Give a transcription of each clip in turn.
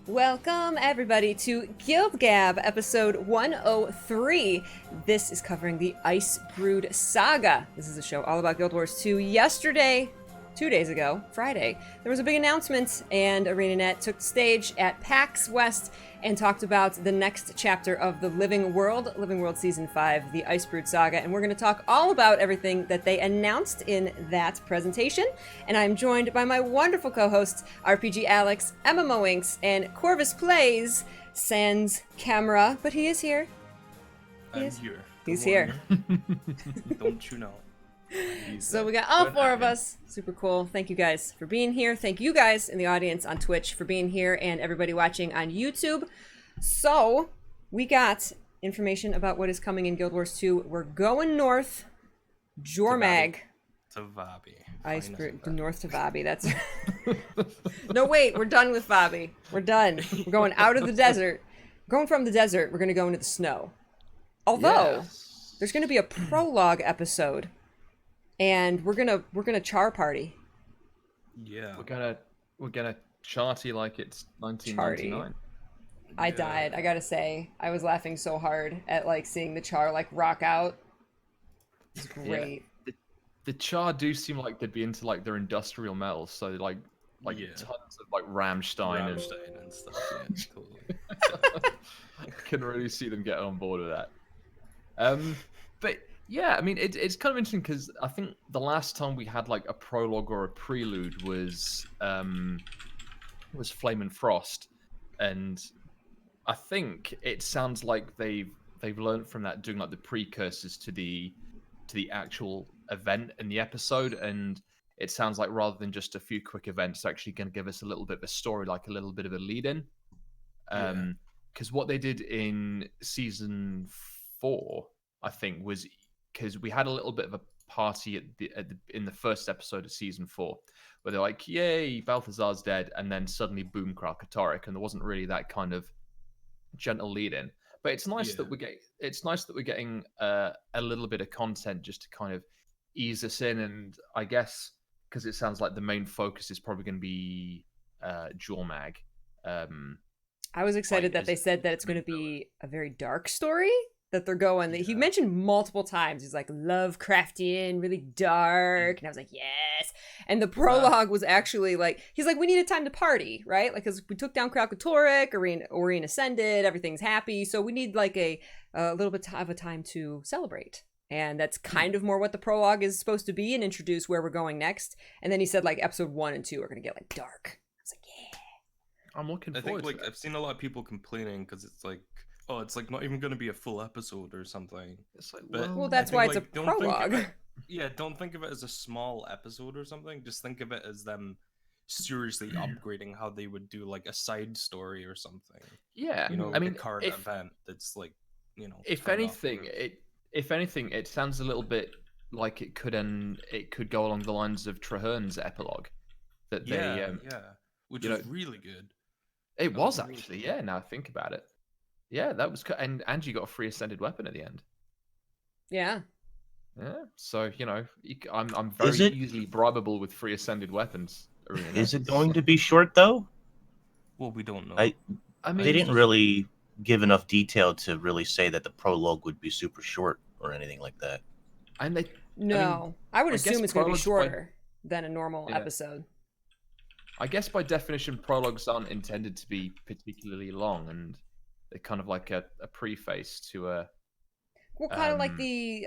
Welcome, everybody, to GuildGab, episode 103. This is covering the Icebrood Saga. This is a show all about Guild Wars 2. Yesterday, 2 days ago, Friday, there was a big announcement, and ArenaNet took the stage at PAX West and talked about the next chapter of the Living World Season 5, the Icebrood Saga, and we're going to talk all about everything that they announced in that presentation. And I'm joined by my wonderful co-hosts, RPG Alex, MMO Inks, and CorvusPlays, sans camera, but he is here. I'm here. He's here. Don't you know? So we got all four of us. Super cool. Thank you guys for being here. Thank you guys in the audience on Twitch for being here, and everybody watching on YouTube. So we got information about what is coming in Guild Wars 2. We're going north. Jormag. To Vabi. Icebrood. North to Vabi. That's... No, wait. We're done with Vabi. We're done. We're going out of the desert. We're going from the desert. We're going to go into the snow. Although, there's going to be a prologue episode. And we're gonna char party. Yeah. We're gonna charty like it's 1999. I died. I gotta say, I was laughing so hard at like seeing the char like rock out. It's great. Yeah. The char do seem like they'd be into like their industrial metals, so like tons of like Rammstein and stuff. Yeah, totally. I can really see them getting on board with that. But yeah, I mean, it's kind of interesting because I think the last time we had like a prologue or a prelude was Flame and Frost, and I think it sounds like they've learned from that, doing like the precursors to the actual event in the episode, and it sounds like rather than just a few quick events, they're actually going to give us a little bit of a story, like a little bit of a lead in. Because what they did in season 4, I think, was because we had a little bit of a party in the first episode of season 4, where they're like, "Yay, Balthazar's dead," and then suddenly, boom, Krakatorik, and there wasn't really that kind of gentle lead in. But it's nice that we're getting a little bit of content just to kind of ease us in, and I guess because it sounds like the main focus is probably going to be Jormag. I was excited that they said that it's going to be a very dark story. That they're going, he mentioned multiple times, he's like, Lovecraftian, really dark, and I was like, yes. And the prologue was actually like, he's like, we needed time to party, right? Like, because we took down Krakatorik, Oreen ascended, everything's happy, so we need like a little bit of a time to celebrate. And that's kind of more what the prologue is supposed to be, and introduce where we're going next. And then he said like episode 1 and 2 are going to get like dark. I was like, yeah. I'm looking forward to that. I've seen a lot of people complaining because it's like, oh, it's like not even going to be a full episode or something. It's like, well, that's why it's a prologue. Don't think of it as a small episode or something. Just think of it as them seriously upgrading how they would do like a side story or something. Yeah, you know, I mean, a current event that's like, you know. If anything, it sounds a little bit like it could go along the lines of Traherne's epilogue. That which is really good. It was actually, yeah. Now I think about it. Yeah, that was, and Angie got a free ascended weapon at the end. Yeah. Yeah, so I'm very easily bribable with free ascended weapons. Is it going to be short though? Well, we don't know. I mean, they didn't really give enough detail to really say that the prologue would be super short or anything like that. And I would assume it's going to be shorter than a normal episode. I guess by definition, prologues aren't intended to be particularly long, and they're kind of like a preface to a... Well, kind of like the...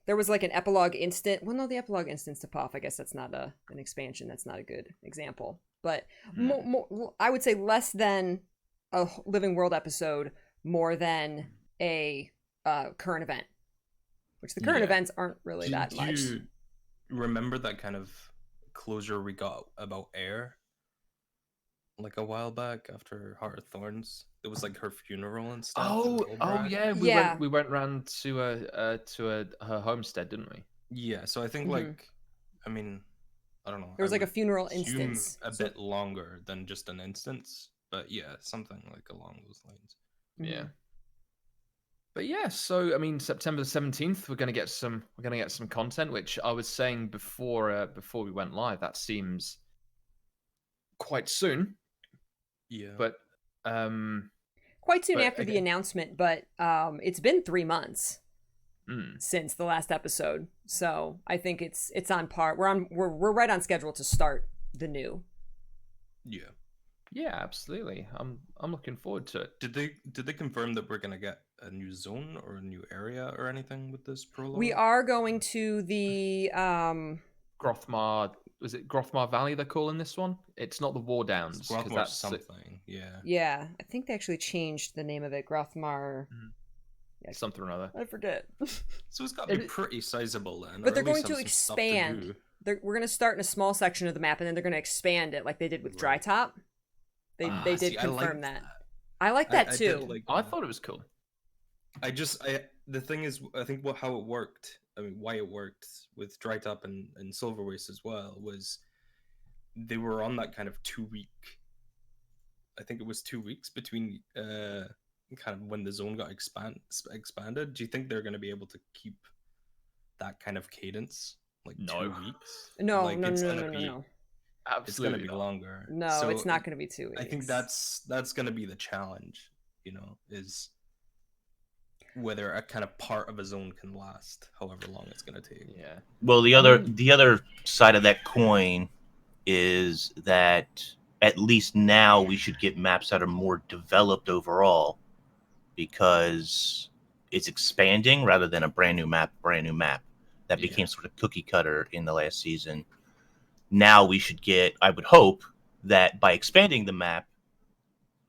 there was like an epilogue instant... Well, no, the epilogue instance to Puff, I guess that's not an expansion. That's not a good example. But more, I would say less than a Living World episode, more than a current event. Which the current events aren't really that much. Do you remember that kind of closure we got about Air? Like a while back after Heart of Thorns, it was like her funeral and stuff. Oh yeah, we went round to her homestead, didn't we? Yeah, so I think like, I mean, I don't know. There was like a funeral instance, a bit longer than just an instance, but yeah, something like along those lines. Yeah. But yeah, so I mean, September the 17th, we're gonna get some content, which I was saying before we went live. That seems quite soon. Yeah. But Quite soon But after the again- announcement, but it's been 3 months Mm. since the last episode, so I think it's on par. We're right on schedule to start the new. Yeah. Yeah, absolutely. I'm looking forward to it. Did they confirm that we're gonna get a new zone or a new area or anything with this prologue? We are going to the Grothmar, was it Grothmar Valley they're calling this one? It's not the War Downs, It's 'cause Grothmore that's something. Yeah. yeah, I think they actually changed the name of it. Grothmar. something or other. I forget. So it's got to be It- pretty sizable then. But or they're at least going to have some stuff expand. do. We're going to start in a small section of the map, and then they're going to expand it like they did with Dry Top. They did See, I confirm like that. I like that I too. did like I that. thought it was cool. The thing is, I think how it worked. I mean, why it worked with Dry Top and Silver Waste as well was they were on that kind of 2 week. I think it was 2 weeks between kind of when the zone got expanded. Do you think they're going to be able to keep that kind of cadence like No. 2 weeks? No, like, no, it's no, gonna no, no, be, no. It's going to Absolutely be not. longer. No, So it's not going to be 2 weeks. I think that's going to be the challenge. Is whether a kind of part of a zone can last however long it's going to take. Yeah. Well, the other side of that coin is that at least now we should get maps that are more developed overall, because it's expanding rather than a brand new map that Yeah. became sort of cookie cutter in the last season. Now we should get, I would hope that by expanding the map,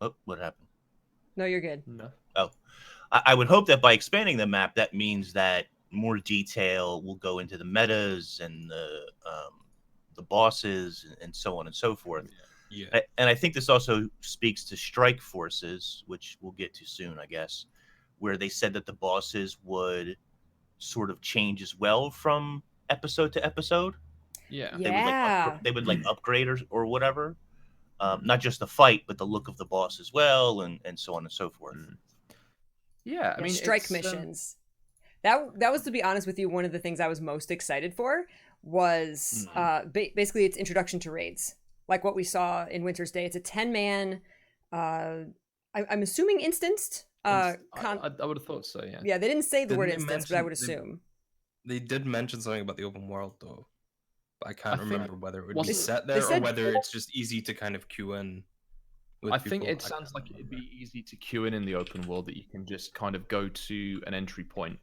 oh, what happened? No, you're good. No. I would hope that by expanding the map, that means that more detail will go into the metas and the bosses and so on and so forth. Yeah. And I think this also speaks to Strike Forces, which we'll get to soon, I guess, where they said that the bosses would sort of change as well from episode to episode. Yeah. Yeah. They would upgrade or whatever. Not just the fight, but the look of the boss as well, and so on and so forth. Yeah, I mean, strike it's, missions. That was, to be honest with you, one of the things I was most excited for was basically its introduction to raids, like what we saw in Winter's Day. It's a 10-man. I'm assuming instanced. I would have thought so. Yeah. Yeah, they didn't say the Didn't word they instance, but I would mention- assume. They did mention something about the open world though, but I can't I think- remember whether it would was be it- set they there said- or whether it's just easy to kind of queue in. With I think people. it sounds like it'd be easy to queue in the open world, that you can just kind of go to an entry point.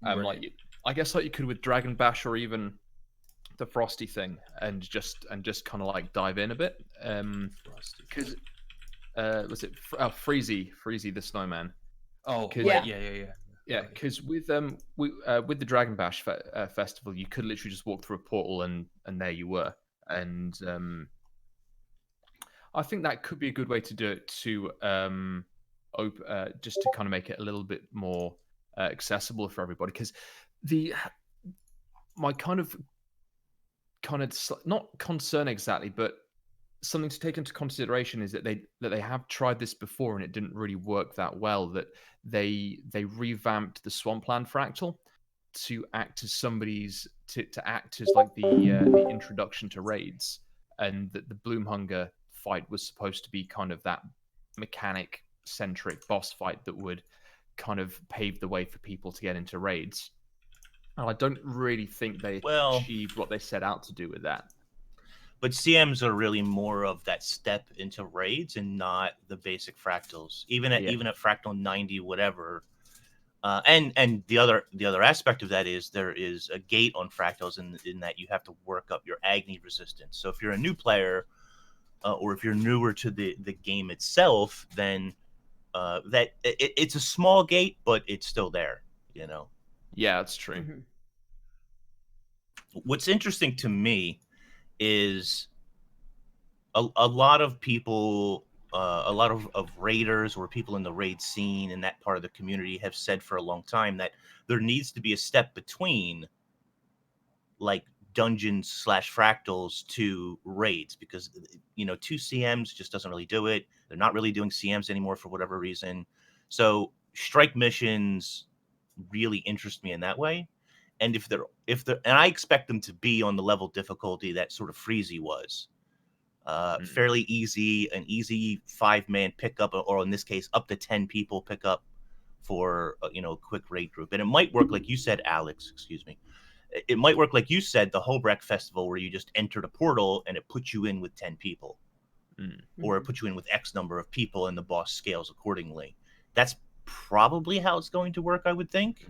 Right. I guess like you could with Dragon Bash or even the Frosty thing, and just kind of like dive in a bit. Because was it Freezy the Snowman? Oh, 'cause- right, Yeah. yeah. Yeah, Right. because with the Dragon Bash festival, you could literally just walk through a portal and there you were. And I think that could be a good way to do it, to just to kind of make it a little bit more accessible for everybody. Because my kind of not concern exactly, but something to take into consideration is that they have tried this before and it didn't really work that well. That they revamped the Swampland Fractal to act as to act as like the introduction to raids, and that the Bloomhunger fight was supposed to be kind of that mechanic centric boss fight that would kind of pave the way for people to get into raids. And I don't really think they achieved what they set out to do with that. But CMs are really more of that step into raids and not the basic fractals. Even at Fractal 90, whatever. And the other aspect of that is there is a gate on fractals in that you have to work up your Agni resistance. So if you're a new player, or if you're newer to the game itself, then it's a small gate, but it's still there. Yeah, that's true. Mhm. What's interesting to me is a lot of people, a lot of raiders or people in the raid scene in that part of the community have said for a long time that there needs to be a step between like dungeons / fractals to raids, because 2 CMs just doesn't really do it. They're not really doing CMs anymore for whatever reason. So strike missions really interest me in that way. And and I expect them to be on the level difficulty that sort of Freezy was. Fairly easy, an easy 5-man pickup, or in this case, up to 10 people pickup for a quick raid group. And it might work like you said, Alex. Excuse me. It might work like you said, the Hobrecht Festival, where you just enter the portal and it puts you in with 10 people, or it puts you in with X number of people, and the boss scales accordingly. That's probably how it's going to work, I would think.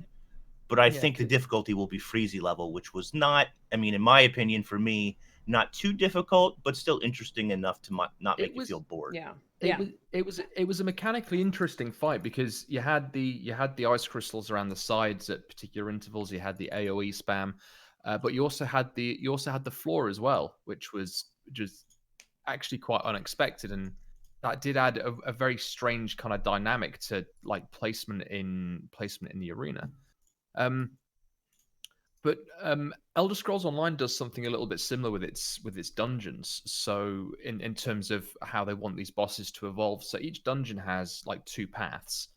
But I think the difficulty will be Freezy level, which was not, in my opinion, for me, not too difficult, but still interesting enough to not make you feel bored. Yeah. It was a mechanically interesting fight because you had the ice crystals around the sides at particular intervals. You had the AOE spam, but you also had the floor as well, which was just actually quite unexpected, and that did add a very strange kind of dynamic to like placement in the arena. But Elder Scrolls Online does something a little bit similar with its dungeons. So in terms of how they want these bosses to evolve, so each dungeon has like 2 paths.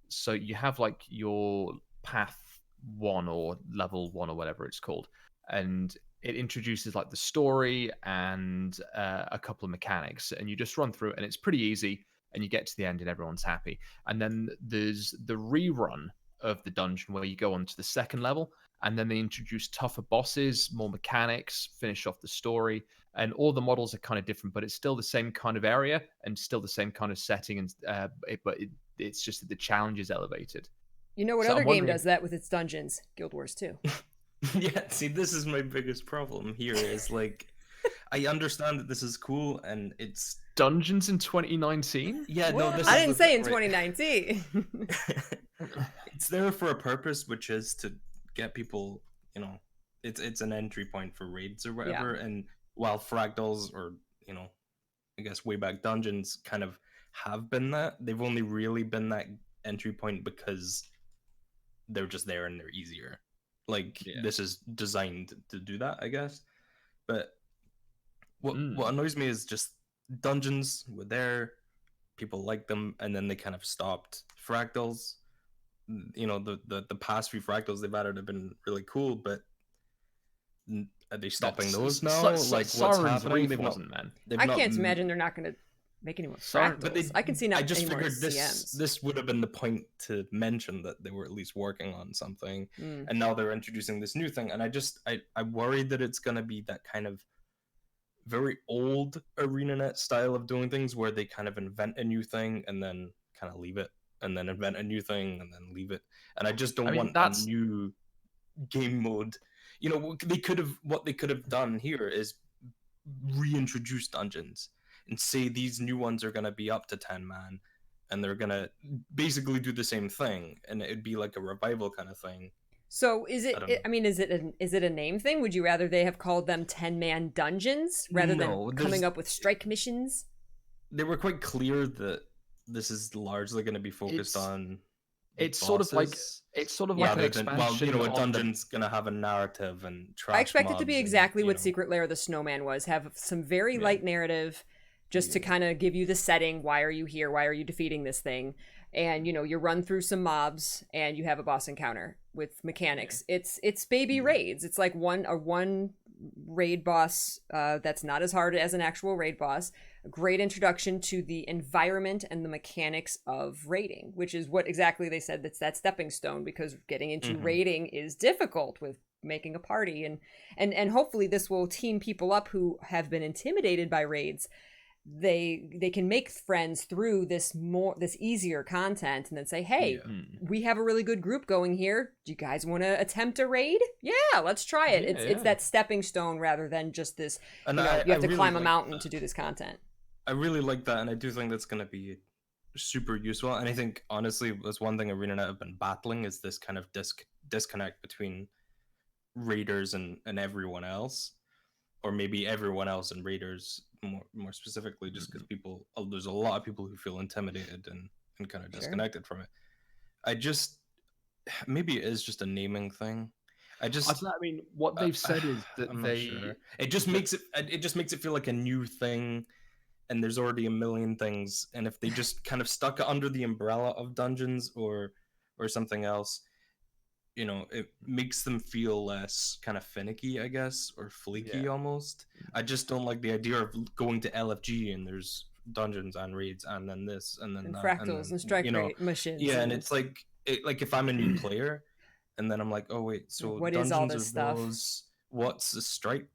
So you have like your path 1 or level 1 or whatever it's called, and it introduces like the story and a couple of mechanics, and you just run through it, and it's pretty easy, and you get to the end and everyone's happy. And then there's the rerun of the dungeon where you go on to the second level, and then they introduce tougher bosses, more mechanics, finish off the story, and all the models are kind of different, but it's still the same kind of area and still the same kind of setting, and it's just that the challenge is elevated. You know what other game does that with its dungeons? Guild Wars 2. Yeah, see, this is my biggest problem here is like, I understand that this is cool and it's dungeons in 2019. Yeah, no, this I didn't say in 2019. It's there for a purpose, which is to get people, it's an entry point for raids or whatever. Yeah. And while fractals or I guess way back dungeons kind of have been that, they've only really been that entry point because they're just there and they're easier. Like this is designed to do that, I guess. But what annoys me is just dungeons were there, people liked them, and then they kind of stopped. Fractals, the past few fractals they've added have been really cool, but are they stopping those now? Like what's happening? I can't imagine they're not going to make any more fractals. But I can see not. I just any figured more CMs. this would have been the point to mention that they were at least working on something, and now they're introducing this new thing, and I worried that it's going to be that kind of very old ArenaNet style of doing things, where they kind of invent a new thing and then kind of leave it, and then invent a new thing and then leave it. And I just don't want a new game mode. What they could have done here is reintroduce dungeons and say these new ones are going to be up to 10 man, and they're going to basically do the same thing, and it'd be like a revival kind of thing. So is it? Is it a name thing? Would you rather they have called them 10-man dungeons rather than coming up with strike missions? They were quite clear that this is largely going to be focused on. It's sort of like an expansion. A dungeon's going to have a narrative and trash. I expect it to be exactly what Secret Lair of the Snowman was. Have some very light narrative, just to kind of give you the setting. Why are you here? Why are you defeating this thing? And you run through some mobs and you have a boss encounter with mechanics. It's baby raids. It's like one raid boss that's not as hard as an actual raid boss. A great introduction to the environment and the mechanics of raiding, which is what exactly they said, that's that stepping stone, because getting into raiding is difficult with making a party, and hopefully this will team people up who have been intimidated by raids. They can make friends through this easier content, and then say, hey, we have a really good group going here. Do you guys want to attempt a raid? Yeah, let's try it. It's that stepping stone rather than just this, you have to climb a mountain to do this content. I really like that, and I do think that's going to be super useful. And I think, honestly, that's one thing ArenaNet have been battling, is this kind of disconnect between raiders and everyone else, or maybe everyone else and raiders more specifically, just because there's a lot of people who feel intimidated and kind of disconnected from it. Maybe it is just a naming thing. What they've said is that it just makes it feel like a new thing, and there's already a million things. And if they just kind of stuck it under the umbrella of dungeons or something else, you know, it makes them feel less kind of finicky, I guess, or flaky almost. I just don't like the idea of going to LFG and there's dungeons and raids and then this and then And that fractals and and then, strike you know, rate missions. yeah, and it's like like if I'm a new player and then I'm like, oh wait, so what is all dungeons this are stuff? those? What's the strike?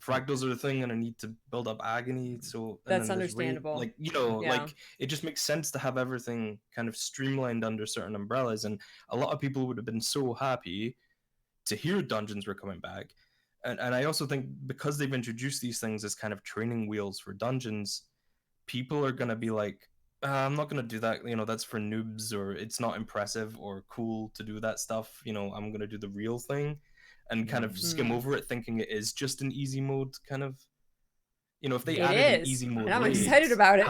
Fractals are the thing, and I need to build up agony. So and That's then there's raid, understandable. like you know, Yeah. like it just makes sense to have everything kind of streamlined under certain umbrellas. And a lot of people would have been so happy to hear dungeons were coming back. And I also think because they've introduced these things as kind of training wheels for dungeons, people are gonna be like, I'm not gonna do that. You know, that's for noobs, or it's not impressive or cool to do that stuff. You know, I'm gonna do the real thing, and kind of skim over it, thinking it is just an easy mode kind of. You know, if they It added an is, easy mode and I'm raid, excited about it.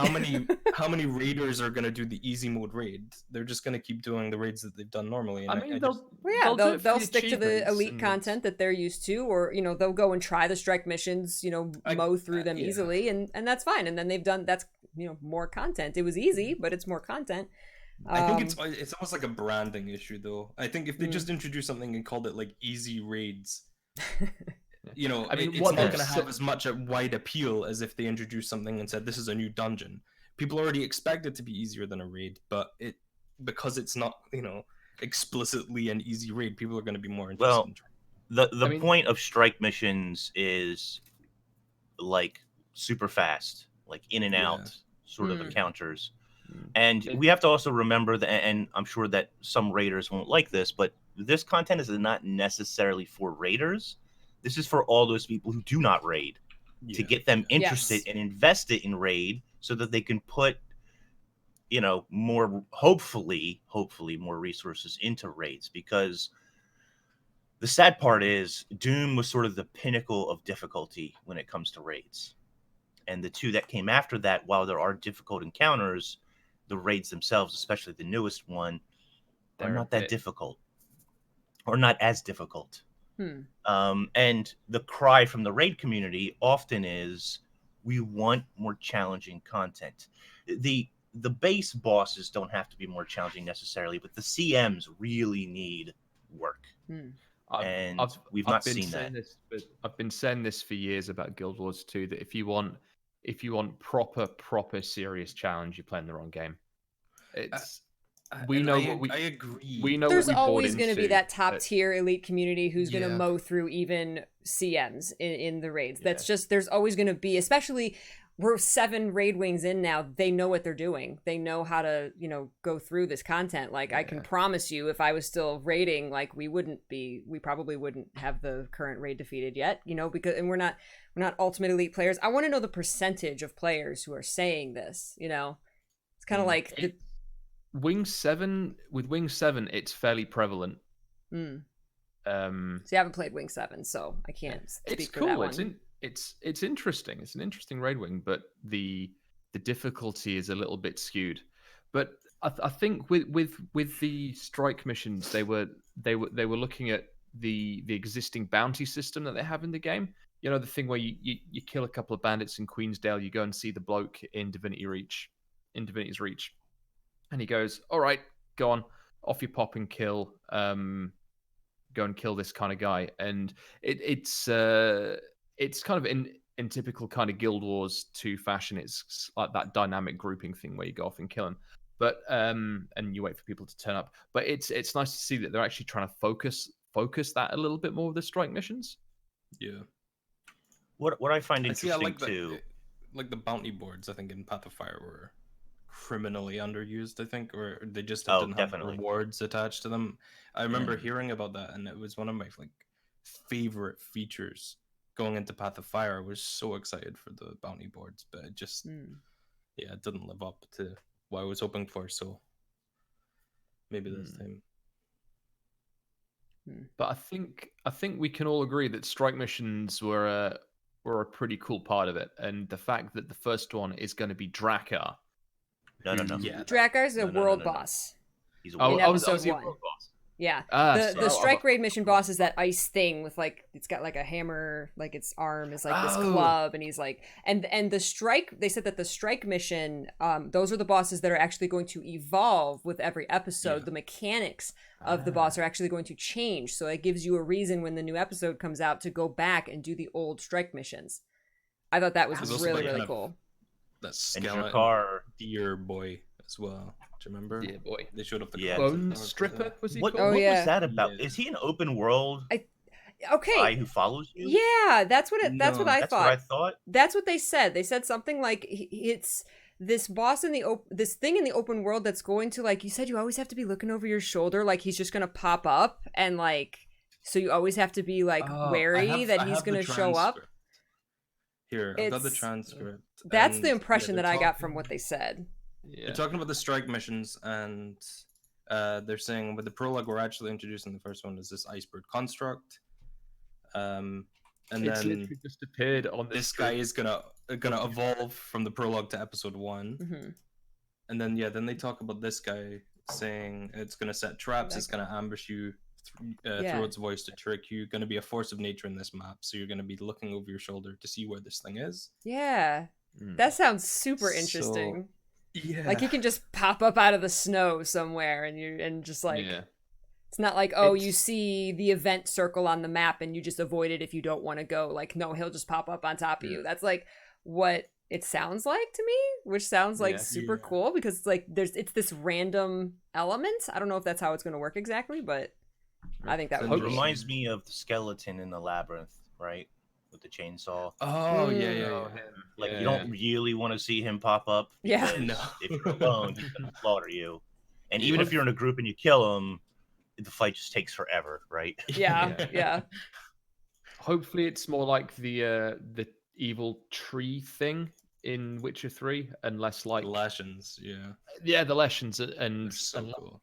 how many raiders are gonna do the easy mode raid? They're just gonna keep doing the raids that they've done normally. And I mean, I just, Well, yeah, do it for they'll the stick to the achievements elite and content that they're used to, or you know, they'll go and try the strike missions, you know, mow through them yeah. easily, and that's fine. And then they've done that's you know more content. It was easy, but it's more content. I think it's almost like a branding issue, though. I think if they just introduced something and called it like easy raids, you know, I mean, it's what not they've going to said- have as much a wide appeal as if they introduced something and said this is a new dungeon. People already expect it to be easier than a raid, but because it's not, you know, explicitly an easy raid, people are going to be more interested. Well, in the point of strike missions is like super fast, like in and out sort of encounters. And we have to also remember that, and I'm sure that some raiders won't like this, but this content is not necessarily for raiders. This is for all those people who do not raid, to get them interested and invested in raid, so that they can put, you know, more hopefully more resources into raids. Because the sad part is Doom was sort of the pinnacle of difficulty when it comes to raids, and the two that came after that, while there are difficult encounters, the raids themselves, especially the newest one, are not that difficult, or not as difficult. And the cry from the raid community often is, we want more challenging content. The base bosses don't have to be more challenging necessarily, but the CMs really need work. And we've not seen that. I've been saying this for years about Guild Wars 2, that if you want proper serious challenge, you're playing the wrong game. It's we know what we I agree. We know there's what we always going to be that top tier elite community who's going to mow through even CMs in the raids. That's just, there's always going to be, especially we're 7 raid wings in now. They know what they're doing. They know how to, you know, go through this content. Like I can promise you, if I was still raiding, like we probably wouldn't have the current raid defeated yet, you know, because, and we're not ultimate elite players. I want to know the percentage of players who are saying this, you know. It's kind of like Wing 7, with Wing 7, it's fairly prevalent. So you haven't played Wing 7, so I can't speak for that one. It's interesting. It's an interesting raid wing, but the difficulty is a little bit skewed. But I think with the strike missions, they were looking at the existing bounty system that they have in the game. You know, the thing where you kill a couple of bandits in Queensdale, you go and see the bloke in Divinity's Reach. And he goes, all right, go on, off you pop and kill. Go and kill this kind of guy. And it's kind of in typical kind of Guild Wars 2 fashion. It's like that dynamic grouping thing where you go off and kill them. But and you wait for people to turn up. But it's nice to see that they're actually trying to focus that a little bit more with the strike missions. Yeah. What I find interesting too, like the bounty boards, I think in Path of Fire were criminally underused, I think, or they just didn't have rewards attached to them. I remember hearing about that, and it was one of my like favorite features going into Path of Fire. I was so excited for the bounty boards, but it just it didn't live up to what I was hoping for, so maybe this time. But I think we can all agree that strike missions were a pretty cool part of it, and the fact that the first one is going to be Drakkar. No. Yeah, Drakkar's a world boss. He's a world in episode was he a 1. world boss? Yeah. Ah, The strike raid mission boss is that ice thing with like it's got like a hammer, like its arm is like this club, and he's like and the strike, they said that the strike mission, those are the bosses that are actually going to evolve with every episode. The mechanics of the boss are actually going to change. So it gives you a reason when the new episode comes out to go back and do the old strike missions. I thought that was really, really cool. That skeleton Drakkar, deer boy as well. Do you remember? Yeah, boy. They showed up the Bone Stripper, was he what called? was that about? Is he an open world guy who follows you? Yeah, that's what I That's thought. what I thought. That's what they said. They said something like it's this boss in this thing in the open world that's going to, like you said, you always have to be looking over your shoulder, like he's just gonna pop up, and like so you always have to be like wary that he's gonna show up. Here, I've got the transcript. That's the impression that I got from what they said. Yeah. They're talking about the strike missions, and they're saying with the prologue, we're actually introducing the first one is this Icebrood construct. And it's then literally just appeared on this guy is gonna evolve from the prologue to episode 1. Mm-hmm. And then then they talk about this guy saying it's gonna set traps, it's gonna ambush you, through its voice to trick you, gonna be a force of nature in this map, so you're gonna be looking over your shoulder to see where this thing is. Yeah, that sounds super interesting. Yeah, like he can just pop up out of the snow somewhere, and just like it's not like you see the event circle on the map and you just avoid it if you don't want to go. Like no, he'll just pop up on top of you. That's like what it sounds like to me, which sounds like super cool, because it's like it's this random element. I don't know if that's how it's going to work exactly, but I think that would reminds me of the skeleton in the labyrinth, right? With the chainsaw. Oh yeah. Like you don't really want to see him pop up. Yeah. No. If you're alone, he's gonna slaughter you. And even if you're in a group and you kill him, the fight just takes forever, right? Yeah. Hopefully, it's more like the evil tree thing in Witcher 3, and less like Lashens. the Lashens, and so cool.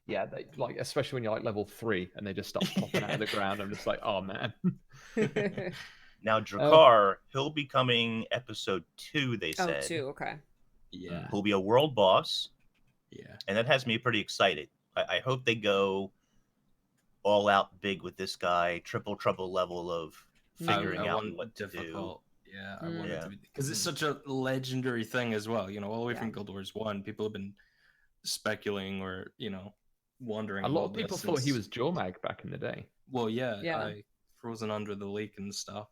Yeah, they like, especially when you're like level 3 and they just start popping out of the ground. I'm just like, oh man. Now Drakkar, he'll be coming episode 2. They said. 2, okay. Yeah. He'll be a world boss. Yeah. And that has me pretty excited. I hope they go all out big with this guy, triple trouble level of figuring out what to do. Yeah, I want it to be, because it's such a legendary thing as well. You know, all the way from Guild Wars 1, people have been speculating or wondering. A lot of people thought he was Jormag back in the day. Well, yeah. Frozen under the lake and stuff.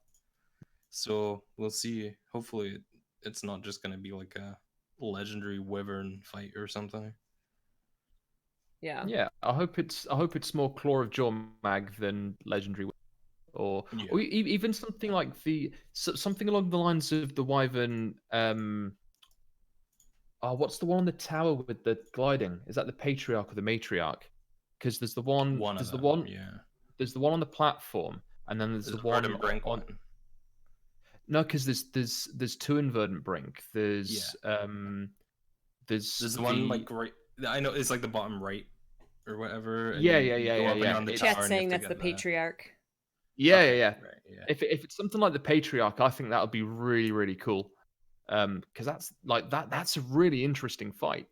So we'll see. Hopefully, it's not just going to be like a legendary wyvern fight or something. Yeah. I hope it's more Claw of Jormag than legendary, or even something like something along the lines of the wyvern. What's the one on the tower with the gliding? Is that the patriarch or the matriarch? Because there's the one. There's the one on the platform, and then there's the one on. No, because there's two in Verdant Brink. There's the one like right. I know it's like the bottom right or whatever. Yeah. Chat saying that's the patriarch. Yeah. Right, yeah. If it's something like the patriarch, I think that would be really, really cool. Because that's a really interesting fight.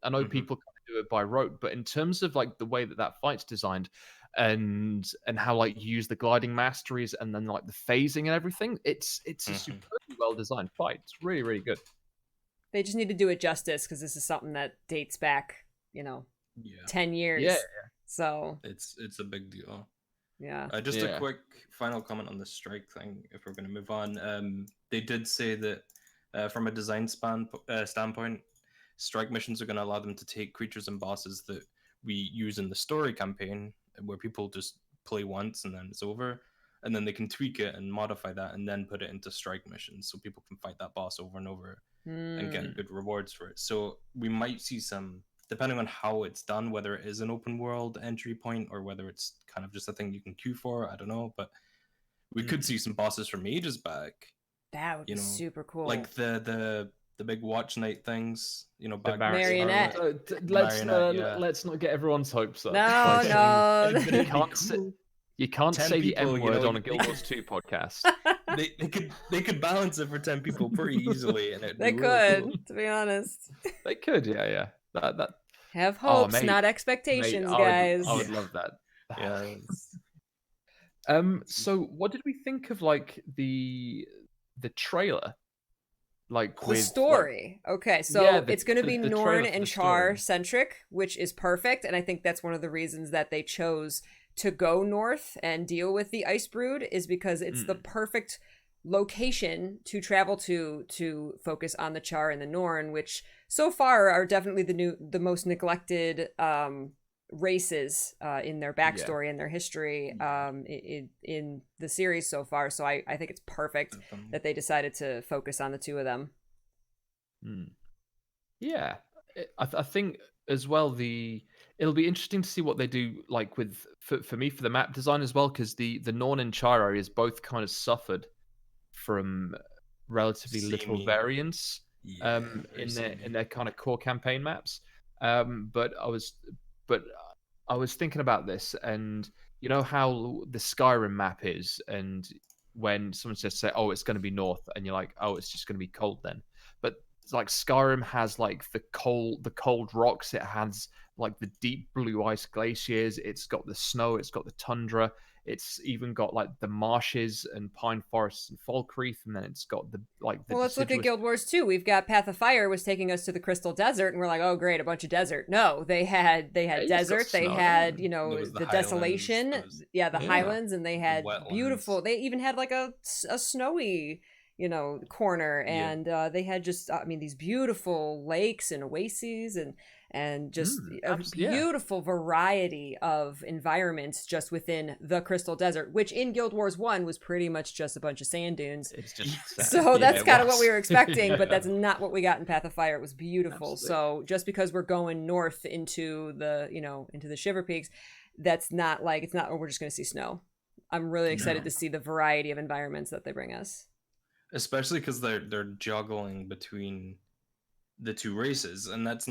I know people kind of do it by rote, but in terms of like the way that fight's designed, and how like you use the gliding masteries and then like the phasing and everything, it's a superbly well designed fight. It's really, really good. They just need to do it justice, because this is something that dates back, 10 years. Yeah. So it's a big deal. Yeah. Just a quick final comment on the strike thing, if we're going to move on. They did say that from a design standpoint, strike missions are going to allow them to take creatures and bosses that we use in the story campaign, where people just play once and then it's over, and then they can tweak it and modify that and then put it into strike missions, so people can fight that boss over and over and get good rewards for it. So we might see some, depending on how it's done, whether it is an open world entry point or whether it's kind of just a thing you can queue for, I don't know, but we could see some bosses from ages back. That would be super cool. Like the big watch night things, back Marionette. Let's not get everyone's hopes up. No. You can't say the M word on a Guild Wars 2 podcast. They could balance it for 10 people pretty easily, and they could, to be honest. They could, yeah. That Have Oh, hopes, mate. not Mate, expectations, I guys. would love that. Yeah. it's- So what did we think of like the trailer? Like The with story. Okay, so yeah, it's going to be the Norn trailer for and the Char story. centric, which is perfect. And I think that's one of the reasons that they chose to go north and deal with the Icebrood is because it's the perfect location to travel to focus on the Char and the Norn, which so far are definitely the most neglected races in their backstory and their history in the series so far. So I think it's perfect that they decided to focus on the two of them. Yeah, I think as well it'll be interesting to see what they do like with for me for the map design as well, because the Norn and Char areas both kind of suffered from relatively little Samey. variance Yeah, very in samey. their kind of core campaign maps. But I was thinking about this, and you know how the Skyrim map is, and when someone says say, "Oh, it's going to be north," and you're like, "Oh, it's just going to be cold then." But it's like Skyrim has like the cold rocks. It has like the deep blue ice glaciers. It's got the snow. It's got the tundra. It's even got like the marshes and pine forests and Falkreath, and then it's got the Well, let's look at deciduous. Guild Wars 2. We've got Path of Fire was taking us to the Crystal Desert, and we're like, oh great, a bunch of desert. No, they had It's got desert, they snow. had, There was the Highlands, desolation, there was the Yeah. highlands, and they had beautiful, wetlands. they even had like a snowy, corner, Yeah. and they had just these beautiful lakes and oases and just a Yeah. beautiful variety of environments just within the Crystal Desert, which in Guild Wars 1 was pretty much just a bunch of sand dunes. It's just sad. So Yeah, that's it kind of was. what we were expecting, Yeah. but that's not what we got in Path of Fire. It was beautiful. Absolutely. So just because we're going north into the Shiver Peaks, that's not like it's not. Oh, we're just going to see snow. I'm really excited No. to see the variety of environments that they bring us. Especially because they're juggling between the two races, and that's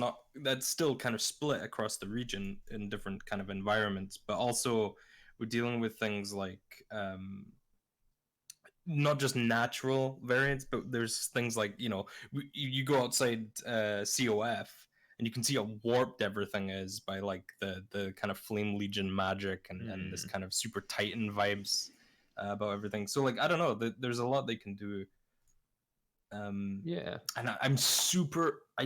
still kind of split across the region in different kind of environments. But also, we're dealing with things like not just natural variants, but there's things like you go outside COF and you can see how warped everything is by like the kind of Flame Legion magic and this kind of super Titan vibes about everything. So like I don't know, there's a lot they can do. Yeah. And I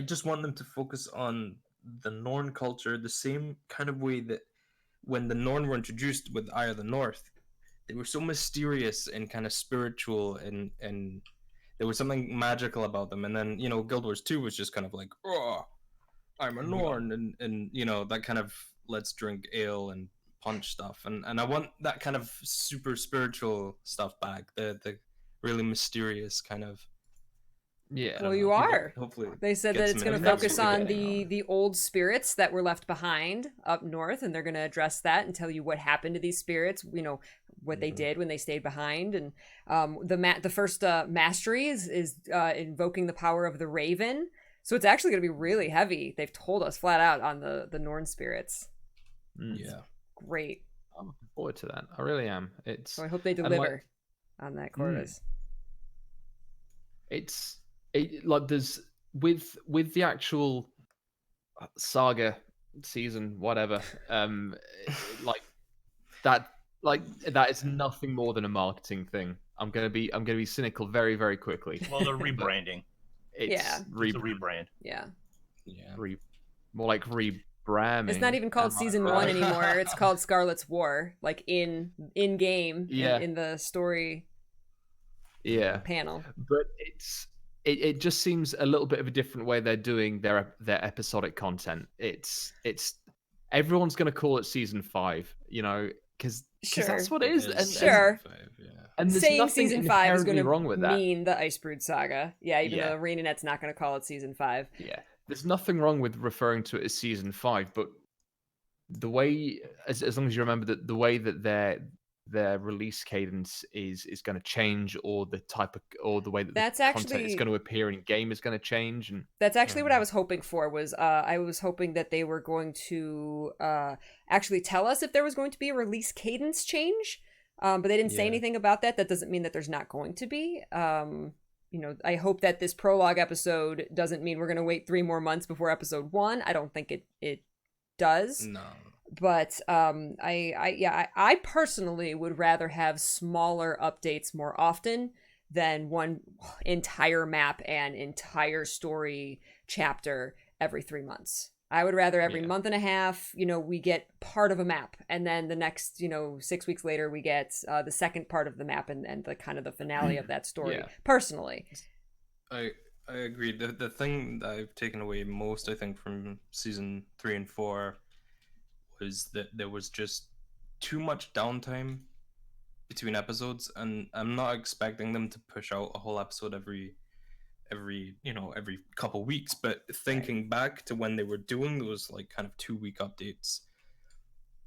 just want them to focus on the Norn culture the same kind of way that when the Norn were introduced with Eye of the North, they were so mysterious and kind of spiritual, and there was something magical about them. And then Guild Wars 2 was just kind of like, oh, I'm a Norn, and that kind of let's drink ale and punch stuff, and I want that kind of super spiritual stuff back, the really mysterious kind of. Yeah. Well, you are. Hopefully, They said get that some it's going to That's focus what we're on getting the old spirits that were left behind up north, and they're going to address that and tell you what happened to these spirits. What they did when they stayed behind, and the first mastery is invoking the power of the Raven. So it's actually going to be really heavy. They've told us flat out on the Norn spirits. Yeah. Great. I'm looking forward to that. I really am. So I hope they and, deliver on that, Corvus. Like there's with the actual saga season whatever that is nothing more than a marketing thing. I'm gonna be cynical very, very quickly. Well, they're rebranding. It's Yeah. It's a rebrand. Yeah. more like rebranding. It's not even called Am I season right? 1 anymore. It's called Scarlet's War, like in game, Yeah. in the story Yeah, panel. but it just seems a little bit of a different way they're doing their episodic content. It's everyone's going to call it season 5, because Sure. that's what it is. Sure. And there's Saying nothing season 5 is inherently going wrong to with that. mean the Icebrood Saga. Yeah, even Yeah. though ArenaNet's not going to call it season 5. Yeah, there's nothing wrong with referring to it as season 5, but the way, as long as you remember that the way that their release cadence is going to change, or the type of, or the way that That's the content is actually- going to appear in game is going to change. And That's actually what I was hoping for. Was I was hoping that they were going to actually tell us if there was going to be a release cadence change, but they didn't say Yeah. anything about that. That doesn't mean that there's not going to be. I hope that this prologue episode doesn't mean we're going to wait 3 more months before episode 1. I don't think it does. No. But I personally would rather have smaller updates more often than one entire map and entire story chapter every 3 months. I would rather every month and a half, we get part of a map, and then the next, 6 weeks later, we get the second part of the map and the kind of the finale of that story. Personally, I agree. The thing that I've taken away most, I think, from season 3 and 4 was that there was just too much downtime between episodes, and I'm not expecting them to push out a whole episode every couple weeks, but thinking back to when they were doing those like kind of 2-week updates,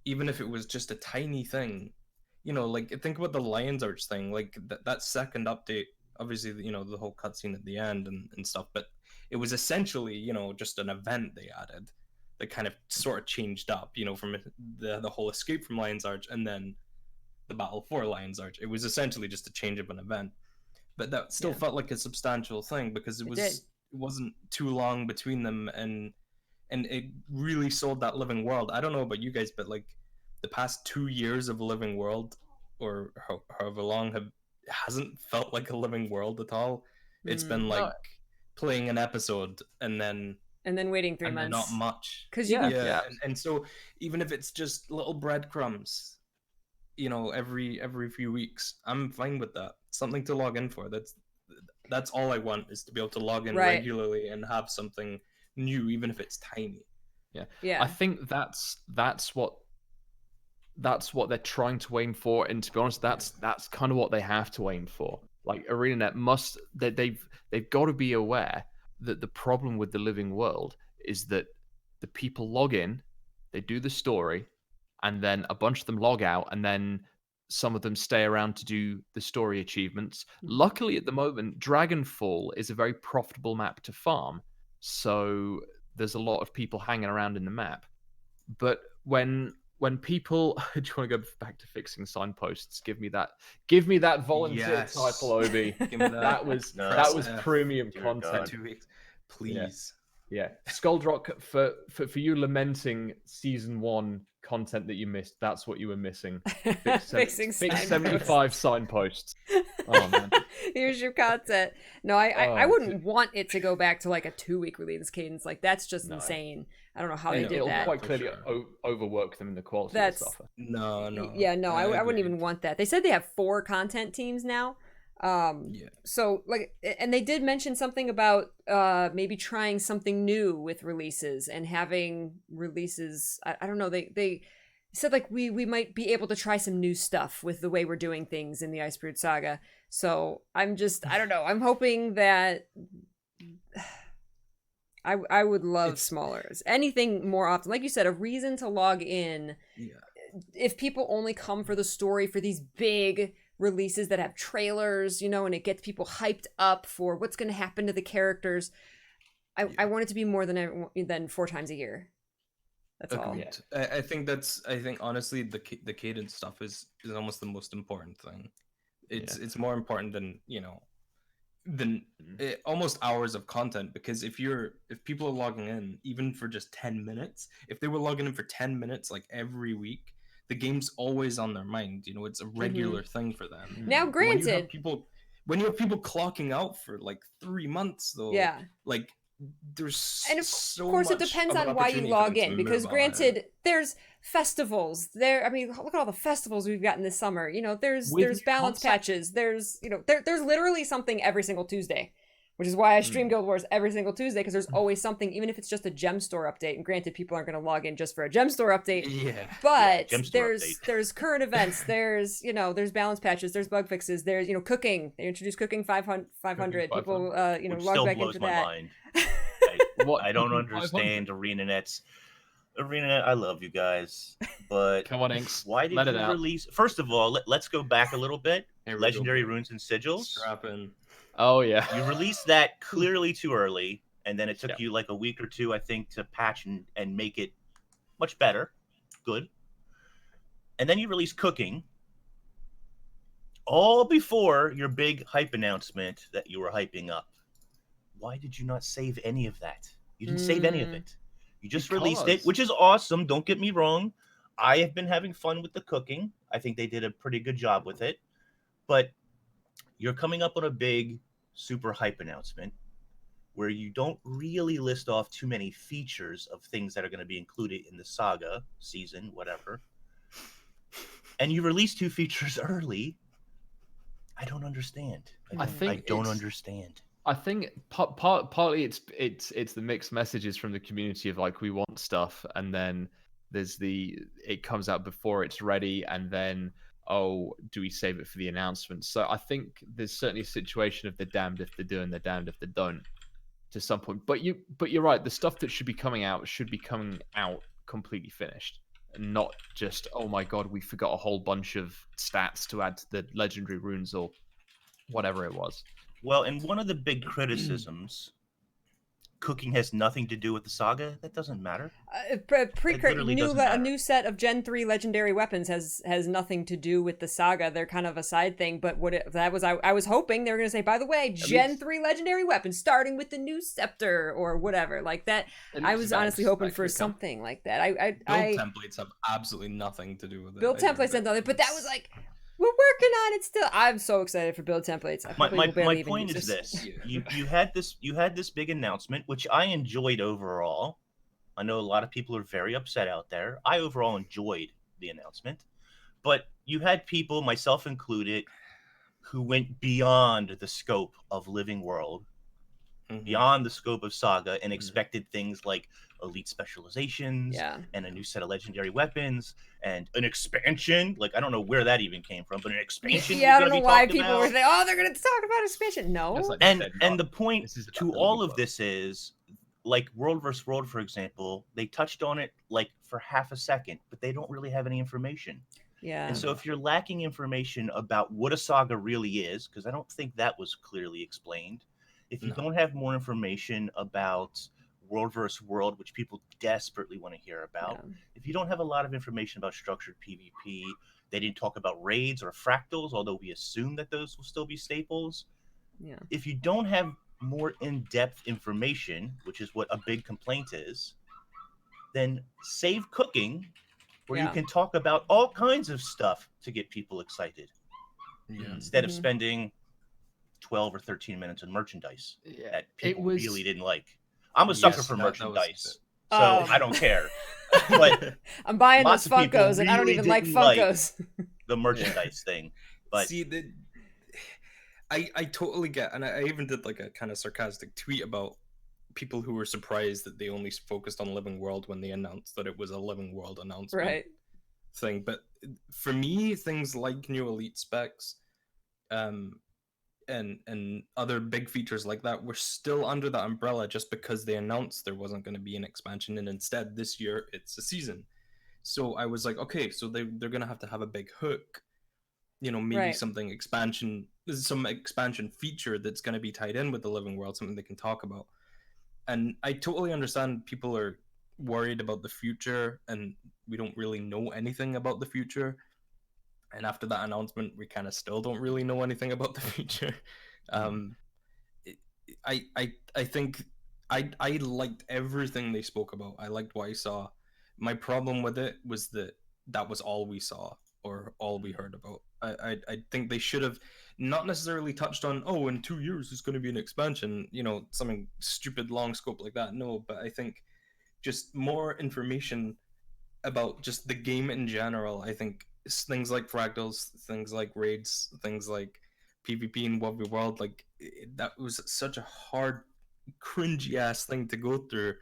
even if it was just a tiny thing, like think about the Lion's Arch thing, like that second update, obviously, the whole cutscene at the end and stuff, but it was essentially, just an event they added that kind of sort of changed up, from the whole escape from Lion's Arch and then the battle for Lion's Arch. It was essentially just a change of an event, but that still felt like a substantial thing because it wasn't too long between them, and it really sold that living world. I don't know about you guys, but like the past 2 years of living world, or however long, hasn't felt like a living world at all. It's been like playing an episode and then waiting 3 months. Not much. Because And so even if it's just little breadcrumbs, every few weeks, I'm fine with that. Something to log in for. That's all I want, is to be able to log in regularly and have something new, even if it's tiny. I think that's what they're trying to aim for, and to be honest, that's kind of what they have to aim for. Like ArenaNet they've got to be aware that the problem with the living world is that the people log in, they do the story, and then a bunch of them log out, and then some of them stay around to do the story achievements. Luckily, at the moment, Dragonfall is a very profitable map to farm, so there's a lot of people hanging around in the map. But when people, do you want to go back to fixing signposts? Give me that volunteer title, Obi. Give me that was F. premium Dear content. God. 2 weeks, please. Yeah. Skuldrock, for you lamenting season 1 content that you missed, that's what you were missing. Fix 75 signposts. Oh man. Here's your content. No, I wouldn't want it to go back to like a 2-week release cadence. Like that's just insane. I don't know how they did that. It'll quite clearly overwork them in the quality of stuff. No. Yeah, no, I wouldn't even want that. They said they have 4 content teams now. So like, and they did mention something about maybe trying something new with releases and having releases. I don't know. They said like we might be able to try some new stuff with the way we're doing things in the Icebrood Saga. So I don't know. I'm hoping that I would love smaller. Anything more often, like you said, a reason to log in. Yeah. If people only come for the story, for these big releases that have trailers, and it gets people hyped up for what's going to happen to the characters, I want it to be more than 4 times a year. That's all. I think honestly the cadence stuff is almost the most important thing. It's more important than almost hours of content, because if people are logging in even for just 10 minutes, if they were logging in for 10 minutes like every week, the game's always on their mind. It's a regular thing for them. Now, granted, when you have people clocking out for like 3 months, though, like there's and of course it depends on why you log in, because granted, there's festivals there. I mean, look at all the festivals we've gotten this summer. There's balance patches. There's there's literally something every single Tuesday, which is why I stream Guild Wars every single Tuesday, because there's always something, even if it's just a gem store update. And granted, people aren't going to log in just for a gem store update. But there's current events. There's there's balance patches. There's bug fixes. There's cooking. They introduced cooking 500. People log back into that. Mind. I don't understand ArenaNet. I love you guys, but come on, Inks. Why did you release? First of all, let's go back a little bit. Legendary Runes and Sigils. Strap in. Oh yeah. You released that clearly too early, and then it took you like a week or 2, I think, to patch and make it much better. Good. And then you released Cooking, all before your big hype announcement that you were hyping up. Why did you not save any of that? You didn't save any of it. You just released it, which is awesome. Don't get me wrong. I have been having fun with the cooking. I think they did a pretty good job with it. But you're coming up on a big super hype announcement where you don't really list off too many features of things that are going to be included in the saga season, whatever. And you release 2 features early. I don't understand. I don't understand. I think partly it's the mixed messages from the community of like we want stuff, and then there's it comes out before it's ready, and then do we save it for the announcement? So I think there's certainly a situation of they're damned if they do and they're damned if they don't to some point. But you're right. The stuff that should be coming out completely finished, and not just oh my god we forgot a whole bunch of stats to add to the legendary runes or whatever it was. Well, and one of the big criticisms, cooking has nothing to do with the saga. That doesn't matter. A new set of Gen 3 legendary weapons has nothing to do with the saga. They're kind of a side thing. But I was hoping they were going to say, by the way, Gen 3 legendary weapons starting with the new scepter or whatever like that. I was honestly hoping for something like that. Build templates have absolutely nothing to do with it. Build templates and other, but that was like. We're working on it still. I'm so excited for build templates. My point is this: you had this big announcement, which I enjoyed overall. I know a lot of people are very upset out there. I overall enjoyed the announcement, but you had people, myself included, who went beyond the scope of Living World, beyond the scope of Saga, and expected things like elite specializations and a new set of legendary weapons and an expansion. Like I don't know where that even came from, but an expansion. I don't know why people were saying, "Oh, they're going to talk about expansion." No, and the point to all of this is, like World vs. World, for example, they touched on it like for half a second, but they don't really have any information. Yeah. And so if you're lacking information about what a saga really is, because I don't think that was clearly explained, if you don't have more information about World vs. World, which people desperately want to hear about. If you don't have a lot of information about structured PvP, they didn't talk about raids or fractals, although we assume that those will still be staples. Yeah. If you don't have more in-depth information, which is what a big complaint is, then save cooking, where you can talk about all kinds of stuff to get people excited. Instead of spending 12 or 13 minutes on merchandise that people really didn't like. I'm a sucker for merchandise, so I don't care. But I'm buying those Funkos, and I don't even like Funkos. The merchandise thing, but see, I totally get, and I even did like a kind of sarcastic tweet about people who were surprised that they only focused on Living World when they announced that it was a Living World announcement thing. But for me, things like new elite specs, and other big features like that were still under that umbrella just because they announced there wasn't going to be an expansion, and instead this year it's a season. So I was like, okay, so they're going to have a big hook, maybe some expansion feature that's going to be tied in with the Living World, something they can talk about. And I totally understand people are worried about the future, and we don't really know anything about the future. And after that announcement, we kind of still don't really know anything about the future. I think I liked everything they spoke about. I liked what I saw. My problem with it was that was all we saw or all we heard about. I think they should have not necessarily touched on, in 2 years there's going to be an expansion, something stupid long scope like that. No, but I think just more information about just the game in general. I think things like fractals, things like raids, things like PvP in WoW World, like that was such a hard, cringy ass thing to go through.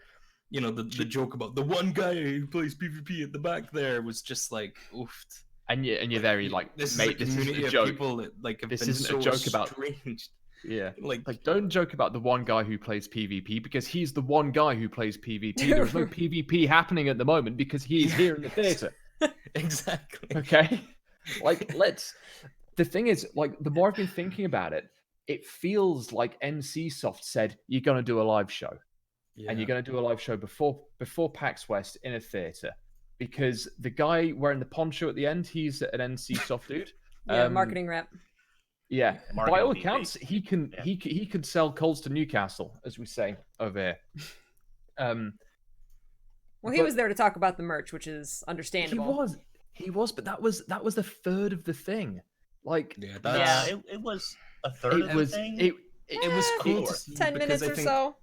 The joke about the one guy who plays PvP at the back there was just like, oof. And you're there, you're like, this mate, is a community of people that like have this been isn't so a joke about estranged. Like don't joke about the one guy who plays PvP because he's the one guy who plays PvP. There's no PvP happening at the moment because he is here in the theater. Exactly. Okay. The thing is, like, the more I've been thinking about it, it feels like NCSoft said, you're going to do a live show. And you're going to do a live show before PAX West in a theater. Because the guy wearing the poncho at the end, he's an NCSoft dude. Marketing rep. Yeah, by all accounts, he can sell coals to Newcastle, as we say over here. Well, he was there to talk about the merch, which is understandable. He was, but that was a third of the thing. Like, Yeah, Yeah, that's it was a third of the thing. it was cool to see 10 because minutes I or think so.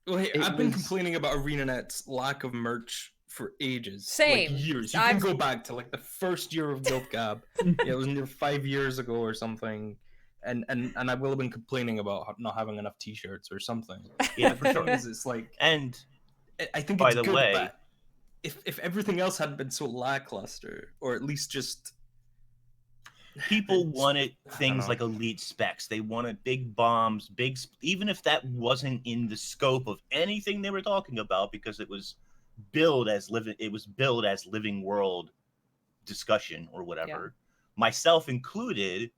well, hey, It I've been was- complaining about ArenaNet's lack of merch for ages. Same. Like years. You can go back to like the first year of GuildGab. Yeah, it was near 5 years ago or something. And I will have been complaining about not having enough t-shirts or something. Yeah, But for the sure. thing is, it's like And I think by it's the good, way, but if everything else hadn't been so lackluster, or at least just people wanted I don't things know. like elite specs. They wanted big bombs, even if that wasn't in the scope of anything they were talking about, because it was billed as living world discussion or whatever. Myself included,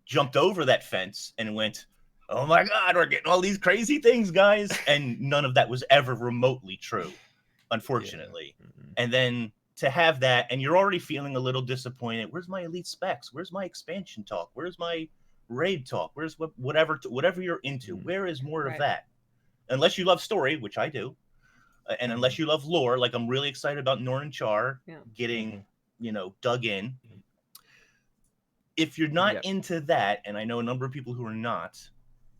jumped over that fence and went, "Oh my God, we're getting all these crazy things, guys!" And none of that was ever remotely true, unfortunately. And then to have that, and you're already feeling a little disappointed. Where's my elite specs? Where's my expansion talk? Where's my raid talk? Where's whatever you're into? Where is more of that? Unless you love story, which I do, and unless you love lore, like I'm really excited about Norn Char getting dug in. If you're not into that, and I know a number of people who are not,